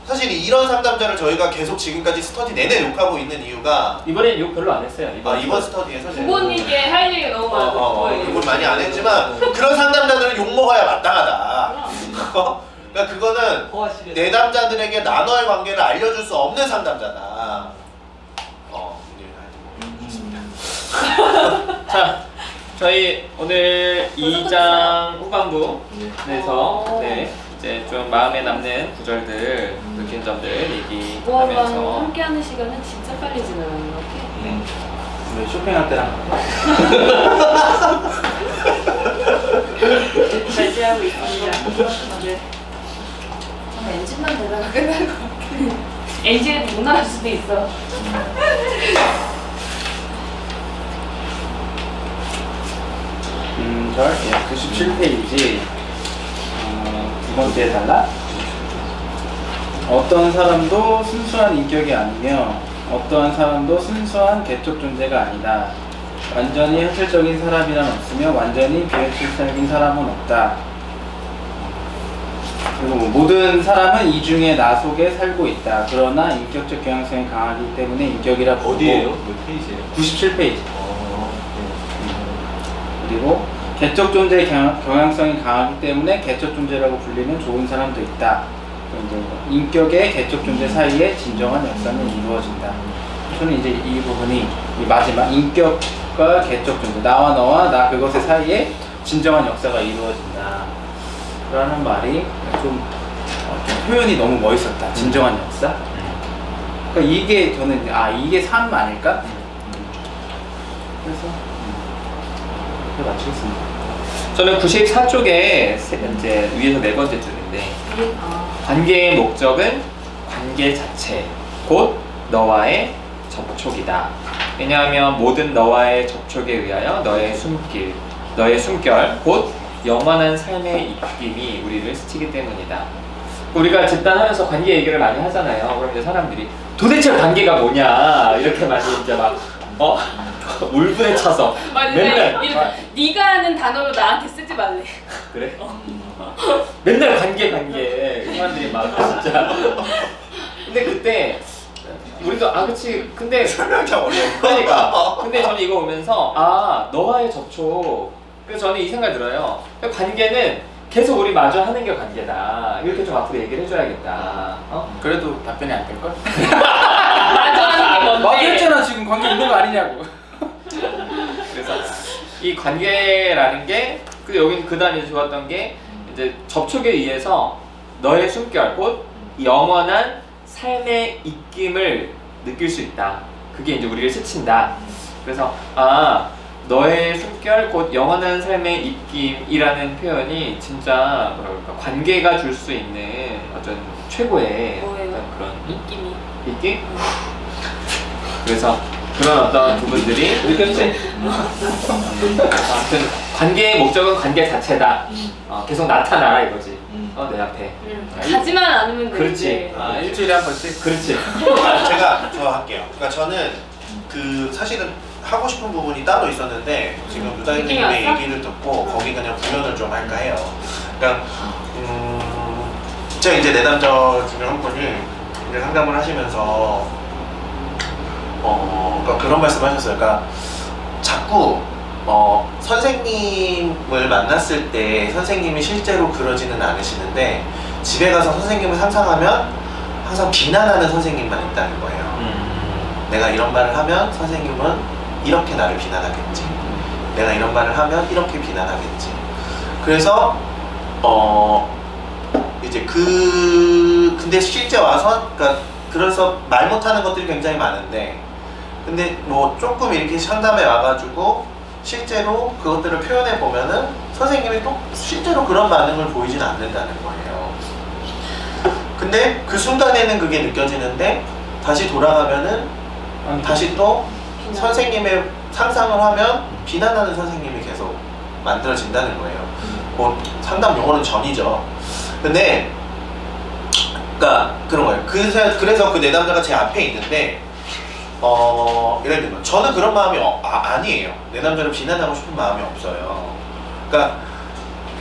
사실 이런 상담자를 저희가 계속 지금까지 스터디 내내 욕하고 있는 이유가 이번엔 욕 별로 안 했어요. 이번 스터디에서 부모님께 할 얘기 너무 많아서 욕을 많이 안 했지만 그런 상담자들은 욕먹어야 마땅하다. 그러니까 그거는 내담자들에게 나눠의 관계를 알려줄 수 없는 상담자다. 자, 저희 오늘 2장 후반부에서 이제 좀 마음에 남는 구절들, 느낀 점들 얘기하면서 함께하는 시간은 진짜 빨리 지나가는 것 같아요. 왜 쇼핑할 때랑 발제하고 있습니다. 엔진만 되다가 끝날 것 같아. 엔진에 못 나갈 수도 있어. 절 97페이지 두 번째 단락. 어떤 사람도 순수한 인격이 아니며 어떠한 사람도 순수한 개적 존재가 아니다. 완전히 현실적인 사람이란 없으며 완전히 비현실적인 사람은 없다. 그리고 모든 사람은 이 중에 나 속에 살고 있다. 그러나 인격적 경향성이 강하기 때문에 인격이라 부르고. 어디에요? 몇 페이지예요? 97페이지. 그리고 개적 존재의 경향성이 강하기 때문에 개적 존재라고 불리는 좋은 사람도 있다. 이제 인격의 개적 존재 사이에 진정한 역사는 이루어진다. 저는 이제 이 부분이 이 마지막 인격과 개적 존재, 나와 너와 나 그것의 사이에 진정한 역사가 이루어진다. 라는 말이 좀 표현이 너무 멋있었다. 진정한 역사. 그러니까 이게 저는 이게 삶 아닐까? 그래서 마치겠습니다. 저는 94쪽에 이제 위에서 네 번째 줄인데 관계의 목적은 관계 자체, 곧 너와의 접촉이다. 왜냐하면 모든 너와의 접촉에 의하여 너의 숨결, 곧 영원한 삶의 입김이 우리를 스치기 때문이다. 우리가 집단하면서 관계 얘기를 많이 하잖아요. 그럼 이제 사람들이 도대체 관계가 뭐냐 이렇게 많이 이제 막 울분에 차서 맨날 네가 하는 단어로 나한테 쓰지 말래. 그래? 맨날 관계 사람들이 막 진짜. 근데 그때 우리도 그치. 근데 설명이 참 어려워. 그러니까 근데 저는 이거 보면서 너와의 접촉. 그래서 저는 이 생각이 들어요. 관계는 계속 우리 마주 하는 게 관계다. 이렇게 좀 앞으로 얘기를 해줘야겠다. 그래도 답변이 안 될걸? 마주 하는 게 뭔데? 막 했잖아 지금 관계 있는 거 아니냐고. 그래서 이 관계라는 게 여기 그 다음에 좋았던 게 이제 접촉에 의해서 너의 숨결, 곧 영원한 삶의 입김을 느낄 수 있다. 그게 이제 우리를 스친다. 그래서 너의 숨결 곧 영원한 삶의 입김이라는 표현이 진짜 뭐랄까 관계가 줄 수 있는 어떤 최고의 뭐예요? 어떤 그런 입김이. 입김? 그래서 그런 어떤 부분들이 느꼈지? 아무튼 관계의 목적은 관계 자체다. 계속 나타나라 이거지. 내 앞에. 가지만 않으면 되지. 그렇지. 일주일에 한 번씩. 그렇지. 제가 저 할게요. 그러니까 저는 그 사실은 하고 싶은 부분이 따로 있었는데 지금 유다희님의 얘기를 듣고 거기 그냥 구현을 좀 할까 해요. 그러니까 제가 이제 내담자 중에 한 분이 이제 상담을 하시면서 그러니까 그런 말씀하셨어요. 그러니까 자꾸 선생님을 만났을 때 선생님이 실제로 그러지는 않으시는데 집에 가서 선생님을 상상하면 항상 비난하는 선생님만 있다는 거예요. 내가 이런 말을 하면 선생님은 이렇게 나를 비난하겠지. 내가 이런 말을 하면 이렇게 비난하겠지. 그래서 이제 근데 실제 와서 그래서 말 못하는 것들이 굉장히 많은데 근데 뭐 조금 이렇게 상담에 와가지고 실제로 그것들을 표현해 보면은 선생님이 또 실제로 그런 반응을 보이진 않는다는 거예요. 근데 그 순간에는 그게 느껴지는데 다시 돌아가면은 다시 또 선생님의 상상을 하면 비난하는 선생님이 계속 만들어진다는 거예요. 뭐 상담 용어는 전이죠. 근데 그러니까 그런 거예요. 그래서 그 내담자가 제 앞에 있는데 예를 들면 저는 그런 마음이 아니에요. 내담자를 비난하고 싶은 마음이 없어요. 그러니까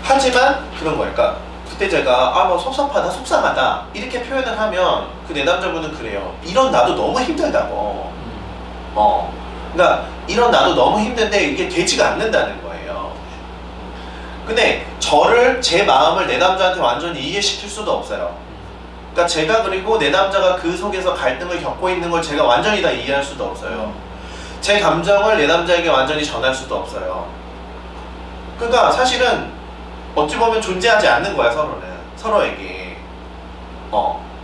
하지만 그런 거예요. 그러니까 그때 제가 뭐 섭섭하다, 속상하다 이렇게 표현을 하면 그 내담자분은 그래요. 이런 나도 너무 힘들다고. 그러니까 이런 나도 너무 힘든데 이게 되지가 않는다는 거예요. 근데 제 마음을 내담자한테 완전히 이해시킬 수도 없어요. 그러니까 제가 그리고 내담자가 그 속에서 갈등을 겪고 있는 걸 제가 완전히 다 이해할 수도 없어요. 제 감정을 내담자에게 완전히 전할 수도 없어요. 그러니까 사실은 어찌 보면 존재하지 않는 거야 서로에게.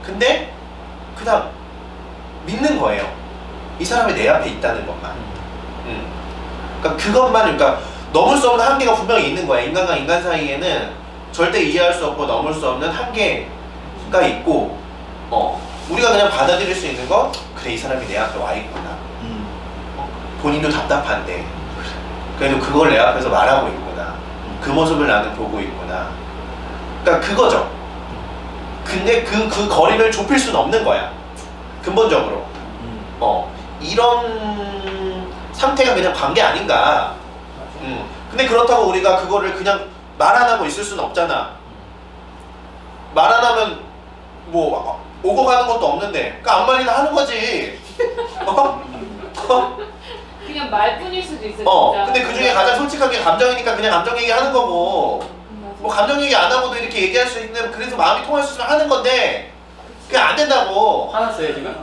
근데 그냥 믿는 거예요. 이 사람이 내 앞에 있다는 것만. 그러니까 그러니까 넘을 수 없는 한계가 분명히 있는 거야. 인간과 인간 사이에는 절대 이해할 수 없고 넘을 수 없는 한계가 있고, 우리가 그냥 받아들일 수 있는 건 그래 이 사람이 내 앞에 와 있구나. 본인도 답답한데 그래도 그걸 내 앞에서 말하고 있구나. 그 모습을 나는 보고 있구나. 그러니까 그거죠. 근데 그 거리를 좁힐 수는 없는 거야. 근본적으로. 이런 상태가 그냥 관계 아닌가. 근데 그렇다고 우리가 그거를 그냥 말 안 하고 있을 수는 없잖아. 말 안 하면 뭐 오고 가는 것도 없는데 그러니까 아무 말이나 하는 거지. 그냥 말뿐일 수도 있어. 진짜. 근데 그 중에 가장 솔직한 게 감정이니까 그냥 감정 얘기 하는 거고, 뭐 감정 얘기 안 하고도 이렇게 얘기할 수 있는, 그래서 마음이 통할 수 있으면 하는 건데 그게 안 된다고. 화났어요 지금?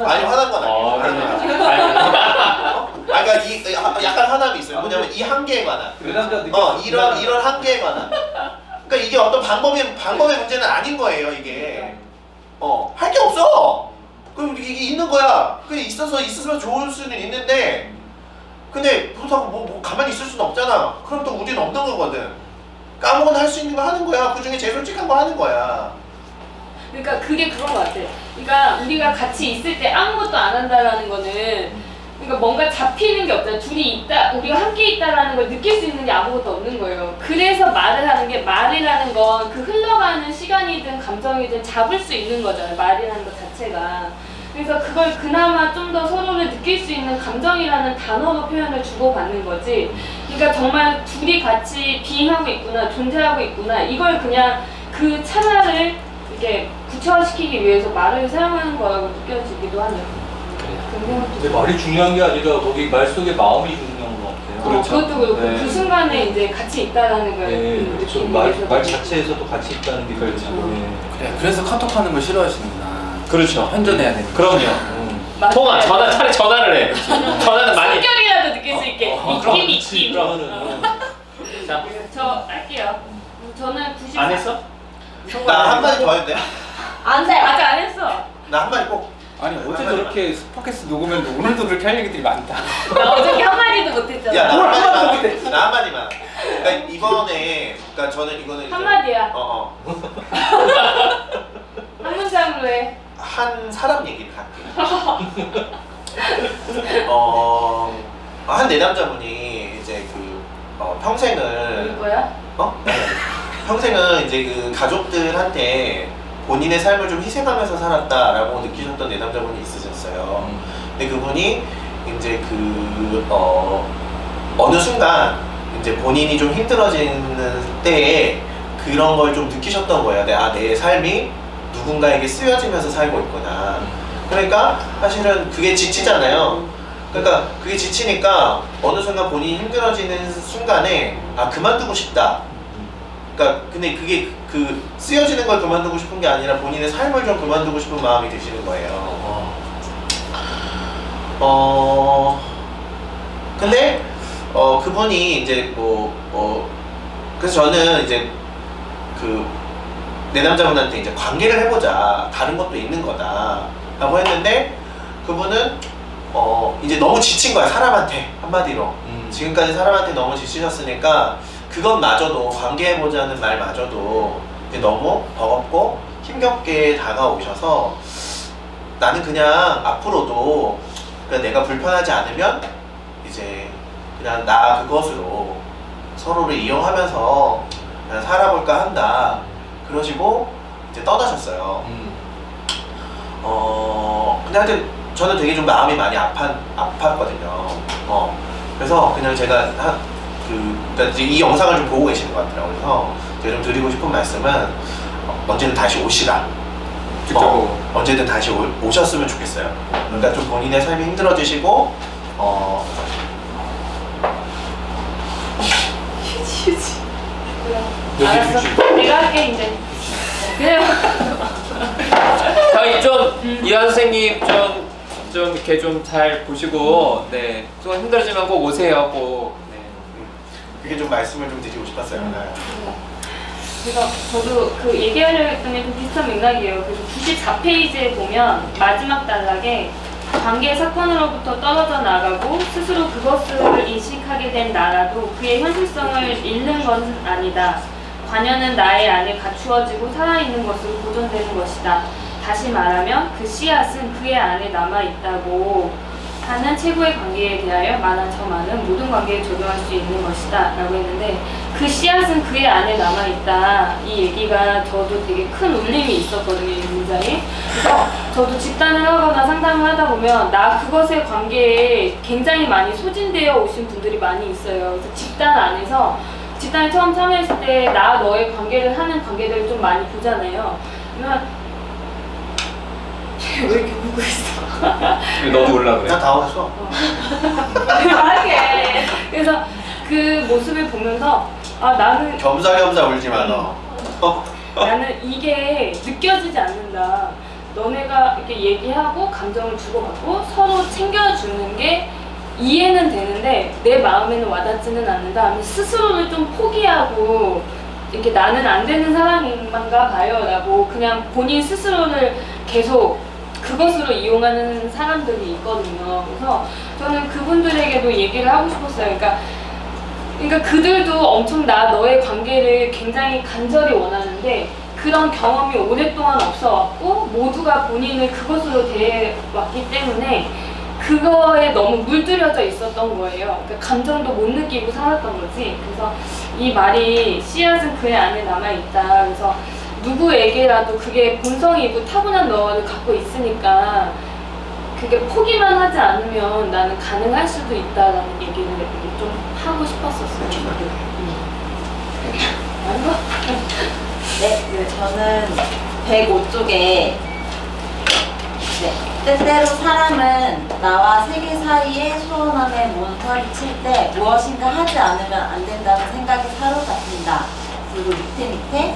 아니 화난 건 아니에요. 그러니까 약간 화남이 있어요. 뭐냐면 이 한계에 관한. 이런 한계에 관한. 그러니까 이게 어떤 방법의 문제는 아닌 거예요. 이게 할 게 없어. 그럼 이게 있는 거야. 그게 있으면 좋을 수는 있는데, 근데 그렇다고 뭐 가만히 있을 수는 없잖아. 그럼 또 우리는 없는 거거든. 그러니까 아무거나 할 수 있는 거 하는 거야. 그 중에 제일 솔직한 거 하는 거야. 그러니까 그게 그런 거 같아. 그러니까 우리가 같이 있을 때 아무것도 안 한다라는 거는, 그러니까 뭔가 잡히는 게 없잖아. 둘이 있다, 우리가 함께 있다라는 걸 느낄 수 있는 게 아무것도 없는 거예요. 그래서 말을 하는 게, 말이라는 건 그 흘러가는 시간이든 감정이든 잡을 수 있는 거잖아요. 말이라는 것 자체가. 그래서 그걸 그나마 좀 더 서로를 느낄 수 있는 감정이라는 단어로 표현을 주고받는 거지. 그러니까 정말 둘이 같이 비행하고 있구나, 존재하고 있구나, 이걸 그냥 그 찰나를 이렇게 구체화시키기 위해서 말을 사용하는 거라고 느껴지기도 하네요. 근데 말이 중요한 게 아니라 거기 말 속에 마음이 중요한 것 같아요. 그렇죠. 그것도 그렇고 네. 그 순간에 이제 같이 있다라는 걸 네, 그렇죠. 말 자체에서도 같이 있다는 게 그렇죠. 그래, 그래서 카톡하는 걸 싫어하시는구나. 그렇죠. 현존해야 되는. 그럼요. 통화, 차라리 전화를 해. 전화는 많이. 숨결이라도 느낄 수 있게. 입김이 입김. 자, 저 할게요. 저는 90. 안 했어? 나 한마디 더 해도 돼? 안 돼. 아직 안 했어. 나 한마디 꼭. 아니 어제 저렇게 팟캐스트 녹으면 오늘도 그렇게 할 얘기들이 많다. 나 어저께 한마디도 못했잖아. 야, 나 뭘 한마디만 한마디도 할게. 나 한마디만. 그러니까 이번에, 그러니까 저는 이거는 이제 한마디야. 한 문장으로 해. 한 사람 얘기를 할게요. 한 내남자분이 이제 평생을 누구 거야? 네. 평생은 이제 그 가족들한테 본인의 삶을 좀 희생하면서 살았다라고 느끼셨던 내남자분이 있으셨어요. 근데 그분이 이제 어느 순간 이제 본인이 좀 힘들어지는 때에 그런 걸 좀 느끼셨던 거예요. 내 삶이 누군가에게 쓰여지면서 살고 있구나. 그러니까 사실은 그게 지치잖아요. 그러니까 그게 지치니까 어느 순간 본인이 힘들어지는 순간에 그만두고 싶다. 그러니까 근데 그게 쓰여지는 걸 그만두고 싶은 게 아니라 본인의 삶을 좀 그만두고 싶은 마음이 드시는 거예요. 근데 그분이 이제 그래서 저는 이제 내 남자분한테 이제 관계를 해보자. 다른 것도 있는 거다. 라고 했는데 그분은 이제 너무 지친 거야. 사람한테 한마디로. 지금까지 사람한테 너무 지치셨으니까 그것마저도 관계해보자는 말마저도 이제 너무 버겁고 힘겹게 다가오셔서 나는 그냥 앞으로도 그냥 내가 불편하지 않으면 이제 그냥 나 그것으로 서로를 이용하면서 그냥 살아볼까 한다. 그러시고 이제 떠나셨어요. 근데 하여튼 저는 되게 좀 마음이 많이 아팠거든요. 그래서 그냥 제가 그러니까 이제 이 영상을 좀 보고 계시는 것 같더라고요. 그래서 제가 좀 드리고 싶은 말씀은 언제든 다시 오시라. 언제든 다시 오셨으면 좋겠어요. 그러니까 좀 본인의 삶이 힘들어지시고 휴지. 여기 알았어. 휴지. 내가 할게 이제. 그래요. 저희 좀 이한 선생님 좀 이렇게 좀 잘 보시고 네, 좀 힘들어지면 꼭 오세요. 꼭. 네. 그게 좀 말씀을 좀 드리고 싶었어요. 그래서 저도 그 얘기하려고 했더니 좀 비슷한 맥락이에요. 그래서 94페이지에 보면 마지막 단락에 관계 사건으로부터 떨어져 나가고 스스로 그것을 인식하게 된 나라도 그의 현실성을 잃는 것은 아니다. 관여는 나의 안에 갖추어지고 살아있는 것으로 보존되는 것이다. 다시 말하면 그 씨앗은 그의 안에 남아있다고 하는 최고의 관계에 대하여 만한 저 많은 모든 관계에 적용할 수 있는 것이다 라고 했는데 그 씨앗은 그의 안에 남아있다 이 얘기가 저도 되게 큰 울림이 있었거든요. 이 문장에. 그래서 저도 집단을 하거나 상담을 하다 보면 나 그것의 관계에 굉장히 많이 소진되어 오신 분들이 많이 있어요. 그래서 집단 안에서 집단에 처음 참여했을 때 나 너의 관계를 하는 관계들을 좀 많이 보잖아요. 그러면 왜 이렇게 울고 있어? 너도 울라 그래. 나 당황했어. 그만하게. 그래서 그 모습을 보면서 나는 겸사겸사 울지 마 너. 나는 이게 느껴지지 않는다. 너네가 이렇게 얘기하고 감정을 주고받고 서로 챙겨주는 게 이해는 되는데 내 마음에는 와닿지는 않는다 하면 스스로를 좀 포기하고 이렇게 나는 안 되는 사람인가 봐요 라고 그냥 본인 스스로를 계속 그것으로 이용하는 사람들이 있거든요. 그래서 저는 그분들에게도 얘기를 하고 싶었어요. 그러니까 그들도 엄청 너의 관계를 굉장히 간절히 원하는데 그런 경험이 오랫동안 없어왔고 모두가 본인을 그것으로 대해왔기 때문에 그거에 너무 물들여져 있었던 거예요. 그러니까 감정도 못 느끼고 살았던 거지. 그래서 이 말이 씨앗은 그의 안에 남아있다. 그래서 누구에게라도 그게 본성이고 타고난 너를 갖고 있으니까 그게 포기만 하지 않으면 나는 가능할 수도 있다라는 얘기를 좀 하고 싶었었어요. 아닌가? 네, 저는 105쪽에 때때로 사람은 나와 세계 사이에 소원함에 몬터리 칠 때 무엇인가 하지 않으면 안 된다는 생각이 사로잡힌다. 그리고 밑에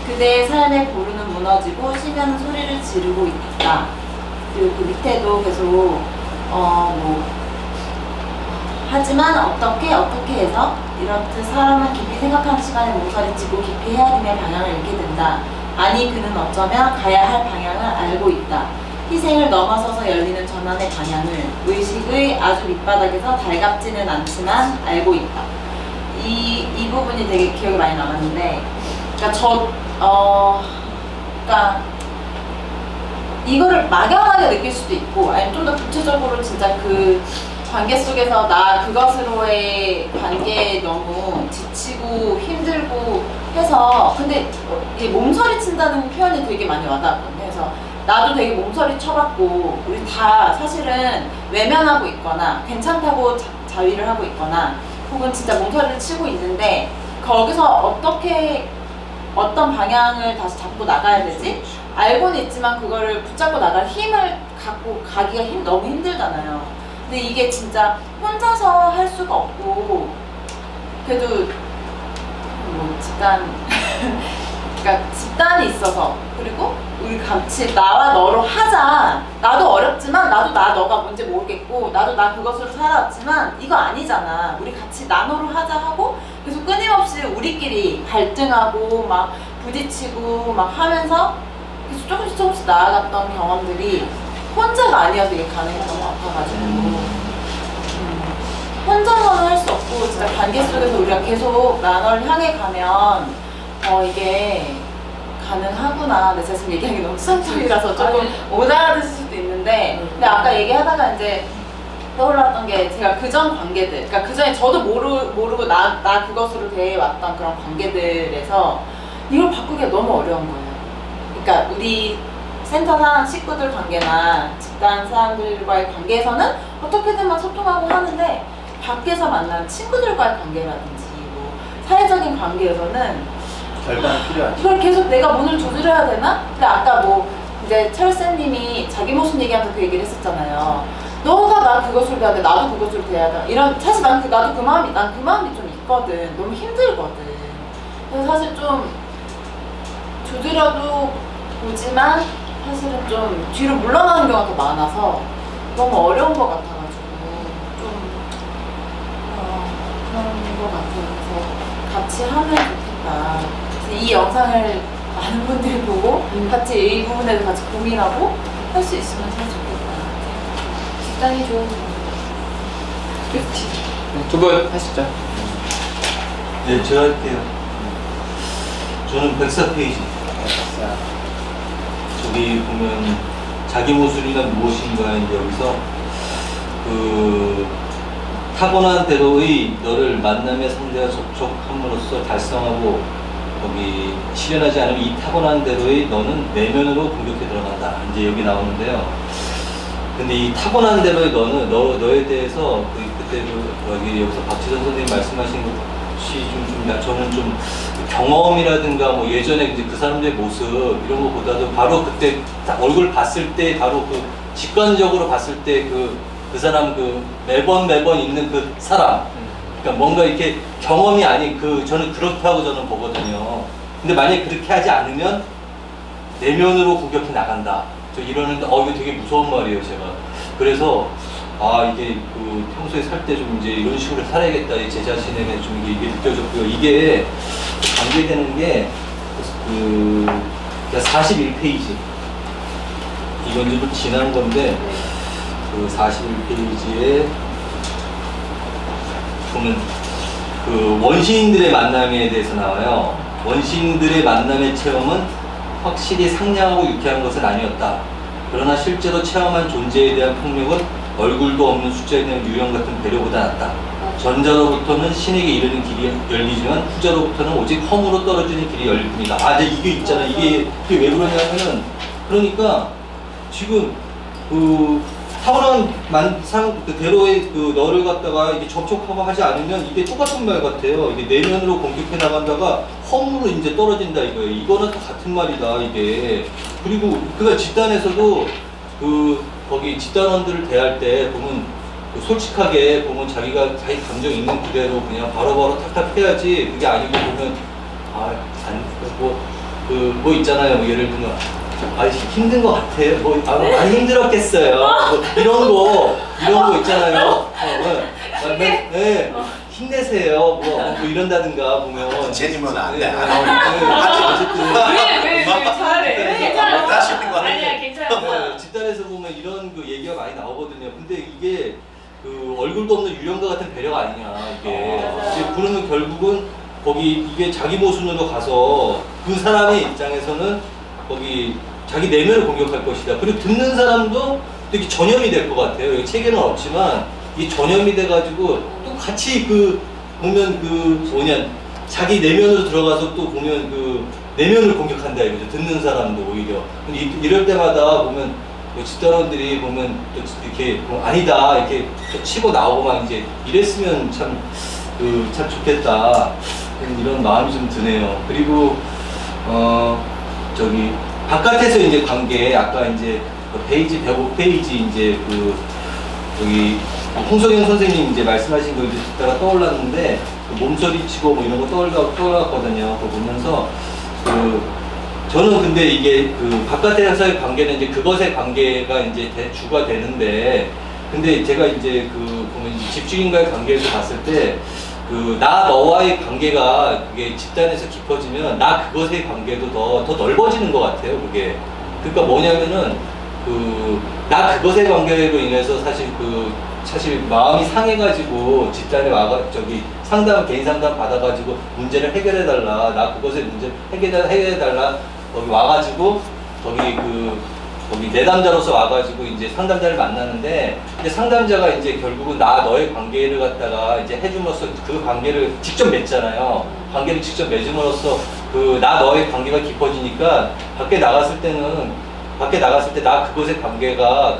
그대의 삶의 보루는 무너지고 시면은 소리를 지르고 있다. 그리고 그 밑에도 계속 하지만 어떻게 해서 이렇듯 사람은 깊이 생각하는 시간에 모서리치고 깊이 헤아리며 방향을 잃게 된다. 아니 그는 어쩌면 가야 할 방향을 알고 있다. 희생을 넘어서서 열리는 전환의 방향을 의식의 아주 밑바닥에서 달갑지는 않지만 알고 있다. 이 부분이 되게 기억에 많이 남았는데, 그러니까 그러니까 이거를 막연하게 느낄 수도 있고, 아니면 좀 더 구체적으로 진짜 그 관계 속에서 나 그것으로의 관계에 너무 지치고 힘들고 해서, 근데 이 몸서리 친다는 표현이 되게 많이 와닿았거든요. 그래서 나도 되게 몸서리 쳐봤고, 우리 다 사실은 외면하고 있거나 괜찮다고 자위를 하고 있거나 혹은 진짜 몸서리를 치고 있는데, 거기서 어떻게 어떤 방향을 다시 잡고 나가야 되지? 알고는 있지만 그거를 붙잡고 나갈 힘을 갖고 가기가 너무 힘들잖아요. 근데 이게 진짜 혼자서 할 수가 없고, 그래도 뭐 집단 그러니까 집단이 있어서, 그리고 우리 같이 나와 너로 하자. 나도 어렵지만 나도 너가 뭔지 모르겠고 나도 그것으로 살아왔지만 이거 아니잖아. 우리 같이 나노로 하자 하고 계속 끊임없이 우리끼리 갈등하고 막 부딪히고 막 하면서 계속 조금씩 나아갔던 경험들이 혼자가 아니어서 이게 가능했던 것 같아가지고, 혼자서는 할 수 없고 진짜 관계 속에서 우리가 계속 나널 향해 가면 이게 가능하구나. 근데 제가 지금 얘기하기 너무 수상적이라서 조금 못 알아듣을 수도 있는데, 근데 아까 얘기하다가 이제 떠올랐던 게, 제가 그전 관계들, 그러니까 그전에 저도 모르고 나 그것으로 대해왔던 그런 관계들에서 이걸 바꾸기가 너무 어려운 거예요. 그러니까 우리 센터 사람 식구들 관계나 집단 사람들과의 관계에서는 어떻게든 소통하고 하는데, 밖에서 만난 친구들과의 관계라든지 뭐 사회적인 관계에서는 결단이 필요하죠. 이걸 계속 내가 문을 두드려야 되나? 근데 아까 뭐 이제 철쌤님이 자기 모습 얘기하면서 그 얘기를 했었잖아요. 너가 나 그것으로 대해야 돼, 나도 그것으로 대해야 돼. 이런, 사실 난 그 마음이 좀 있거든. 너무 힘들거든. 그래서 사실 좀 두드려도 보지만 사실은 좀 뒤로 물러나는 경우가 더 많아서 너무 어려운 것 같아가지고 좀 그런 것 같아요. 그래서 같이 하면 좋겠다. 그래서 이 영상을 많은 분들이 보고 같이 이 부분에서 같이 고민하고 할 수 있으면 참 좋겠다. 집단이 좋은 거. 그렇지. 두 분 하시죠. 네, 제가 할게요. 저는 104페이지. 저기 보면 자기 모술이란 무엇인가, 이제 여기서 그 타고난 대로의 너를 만남의 상대와 접촉함으로써 달성하고 거기 실현하지 않으면 이 타고난 대로의 너는 내면으로 공격해 들어간다. 이제 여기 나오는데요. 근데 이 타고난 대로의 너는 너에 대해서 그때 여기서 박지선 선생님 말씀하신 것이 저는 좀 경험이라든가 뭐 예전에 이제 그 사람들의 모습 이런 것보다도 바로 그때 얼굴 봤을 때 바로 그 직관적으로 봤을 때 그 사람 매번 있는 그 사람, 그러니까 뭔가 이렇게 경험이 아닌 저는 그렇다고 저는 보거든요. 근데 만약에 그렇게 하지 않으면 내면으로 공격해 나간다. 저 이러는데 이거 되게 무서운 말이에요, 제가. 그래서 이게 평소에 살 때 좀 이제 이런 식으로 살아야겠다. 제 자신에게 좀 이게 느껴졌고요. 이게 관계되는 게 41페이지. 이건 좀 지난 건데 41페이지에 보면 원시인들의 만남에 대해서 나와요. 원시인들의 만남의 체험은 확실히 상냥하고 유쾌한 것은 아니었다. 그러나 실제로 체험한 존재에 대한 폭력은 얼굴도 없는 숫자에 대한 유형 같은 배려보다 낫다. 전자로부터는 신에게 이르는 길이 열리지만 후자로부터는 오직 험으로 떨어지는 길이 열릴 뿐이다. 근데 이게 있잖아. 이게 왜 그러냐면은, 그러니까 지금 타고난 대로의 너를 갖다가 이게 접촉하고 하지 않으면 이게 똑같은 말 같아요. 이게 내면으로 공격해 나간다가 험으로 이제 떨어진다 이거예요. 이거는 또 같은 말이다 이게. 그리고 집단에서도 거기 집단원들을 대할 때 보면 솔직하게 보면 자기가 자기 감정 있는 그대로 그냥 바로바로 탁탁 해야지. 그게 아니고 보면 뭐 있잖아요. 예를 들면 힘든 것 같아요. 많이 힘들었겠어요. 이런 거 있잖아요. 네, 힘내세요. 뭐 이런다든가 보면. 제니면 안 돼. 어쨌든. 왜 잘해? 괜찮아. 다시 있는 거 아니야, 괜찮아. 집단에서 이게 그 얼굴도 없는 유령과 같은 배려가 아니냐 이게. 맞아요. 이제 그러면 결국은 거기 이게 자기 모순으로 가서 그 사람의 입장에서는 거기 자기 내면을 공격할 것이다. 그리고 듣는 사람도 되게 전염이 될 것 같아요. 여기 책에는 없지만 이 전염이 돼가지고 또 같이 그 보면 그 뭐냐 자기 내면으로 들어가서 또 보면 그 내면을 공격한다 이거죠. 듣는 사람도 오히려. 근데 이럴 때마다 보면 집단원들이 보면 또 이렇게 아니다 이렇게 치고 나오고 막 이제 이랬으면 참 참 좋겠다 이런 마음이 좀 드네요. 그리고 저기 바깥에서 이제 관계 아까 이제 그 페이지 105페이지 이제 그 여기 홍석영 선생님 이제 말씀하신 거 이제 듣다가 떠올랐는데 그 몸서리치고 뭐 이런 거 떠올랐거든요. 그거 보면서 저는 근데 이게 그 바깥에서의 관계는 이제 그것의 관계가 이제 주가 되는데 근데 제가 이제 그 보면 이제 집주인과의 관계에서 봤을 때 그 나 너와의 관계가 그게 집단에서 깊어지면 나 그것의 관계도 더 넓어지는 것 같아요. 그게 그러니까 뭐냐면은 그 나 그것의 관계로 인해서 사실 마음이 상해가지고 집단에 저기 개인 상담 받아가지고 문제를 해결해달라 나 그것의 문제 해결해달라 거기 와가지고 거기 내담자로서 와가지고 이제 상담자를 만나는데 이제 상담자가 이제 결국은 나 너의 관계를 갖다가 이제 해줌으로써 그 관계를 직접 맺잖아요. 관계를 직접 맺음으로써 그 나 너의 관계가 깊어지니까 밖에 나갔을 때 나 그것의 관계가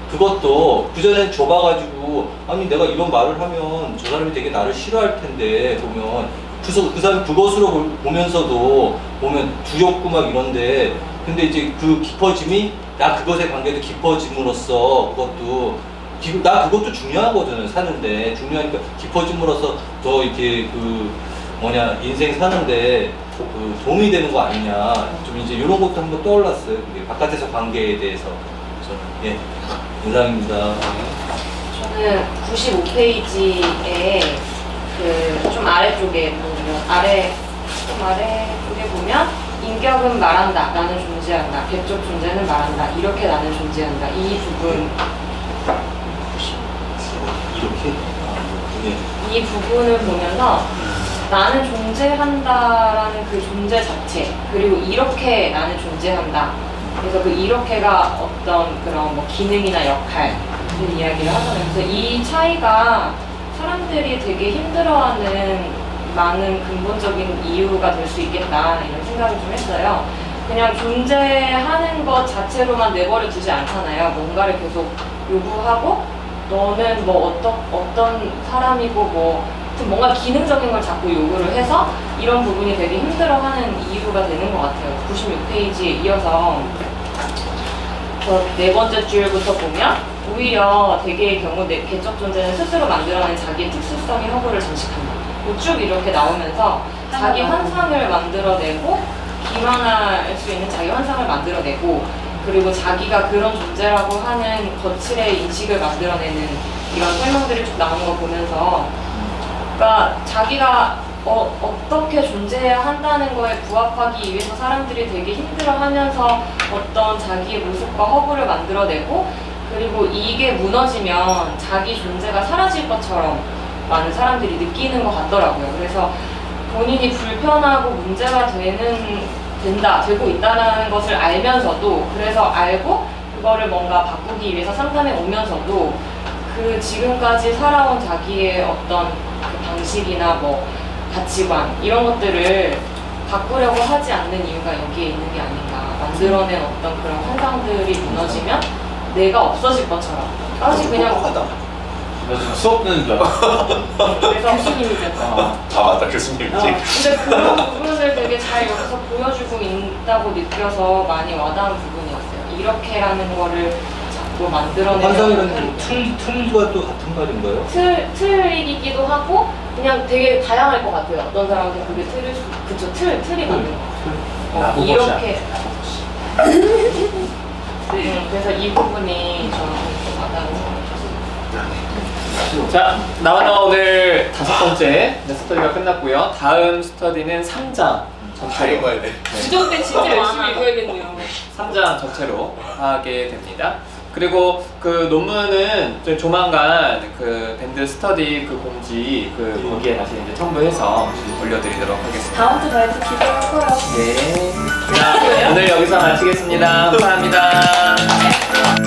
그것도 그전엔 좁아가지고 아니 내가 이런 말을 하면 저 사람이 되게 나를 싫어할 텐데 보면 그 사람 그것으로 보면서도 보면 두렵고 막 이런데 근데 이제 그 깊어짐이 나 그것의 관계도 깊어짐으로써 그것도 중요하거든요. 사는데 중요하니까 깊어짐으로써 더 이렇게 인생 사는데 도움이 되는 거 아니냐 좀 이제 이런 것도 한번 떠올랐어요. 그게 바깥에서 관계에 대해서 저는 이상입니다. 저는 95페이지에 좀 아래쪽에 보면 인격은 말한다. 나는 존재한다. 배쪽 존재는 말한다. 이렇게 나는 존재한다. 이 부분 이 부분을 보면서 나는 존재한다라는 그 존재 자체 그리고 이렇게 나는 존재한다. 그래서 그 이렇게가 어떤 그런 뭐 기능이나 역할 이런 이야기를 하잖아요. 그래서 이 차이가 사람들이 되게 힘들어하는 많은 근본적인 이유가 될 수 있겠다 이런 생각을 좀 했어요. 그냥 존재하는 것 자체로만 내버려 두지 않잖아요. 뭔가를 계속 요구하고 너는 뭐 어떤 사람이고 뭔가 기능적인 걸 자꾸 요구를 해서 이런 부분이 되게 힘들어하는 이유가 되는 것 같아요. 96페이지에 이어서 네 번째 줄부터 보면 오히려 대개의 경우 개적 존재는 스스로 만들어낸 자기의 특수성의 허구를 장식한다. 쭉 이렇게 나오면서 자기 환상을 만들어내고 기만할 수 있는 자기 환상을 만들어내고 그리고 자기가 그런 존재라고 하는 거칠의 인식을 만들어내는 이런 설명들이 쭉 나오는 거 보면서 그러니까 자기가 어떻게 존재해야 한다는 거에 부합하기 위해서 사람들이 되게 힘들어하면서 어떤 자기의 모습과 허구를 만들어내고 그리고 이게 무너지면 자기 존재가 사라질 것처럼 많은 사람들이 느끼는 것 같더라고요. 그래서 본인이 불편하고 문제가 되고 있다는 것을 알면서도 그래서 알고 그거를 뭔가 바꾸기 위해서 상담에 오면서도 그 지금까지 살아온 자기의 어떤 그 방식이나 뭐 가치관 이런 것들을 바꾸려고 하지 않는 이유가 여기에 있는 게 아닌가. 만들어낸 어떤 그런 환상들이 무너지면 내가 없어질 것처럼 사실 그냥 나 지금 수업 듣는 줄 알았어. 그래서 교수님이잖아. 맞다 교수님이지. 근데 그런 부분을 되게 잘 여기서 보여주고 있다고 느껴서 많이 와닿은 부분이었어요. 이렇게라는 거를 자꾸 만들어내는 환상이라는 틀과 또 같은 말인가요? 틀이기도 하고 그냥 되게 다양할 것 같아요. 어떤 사람한테 그게 틀이 맞는 거 같아요. 이렇게 그래서 이 부분이 저는 좀 와닿는 것 같아요. 자, 나와 오늘 5번째 스터디가 끝났고요. 다음 스터디는 3장 다 읽어야 돼. 주정 때 진짜 열심히 읽어야겠네요. 3장 전체로 하게 됩니다. 그리고 그 논문은 좀 조만간 그 밴드 스터디 그 공지 그 거기에 다시 이제 첨부해서 올려드리도록 하겠습니다. 다음 주 발표 기대하고요. 네. 자, 오늘 여기서 마치겠습니다. 감사합니다.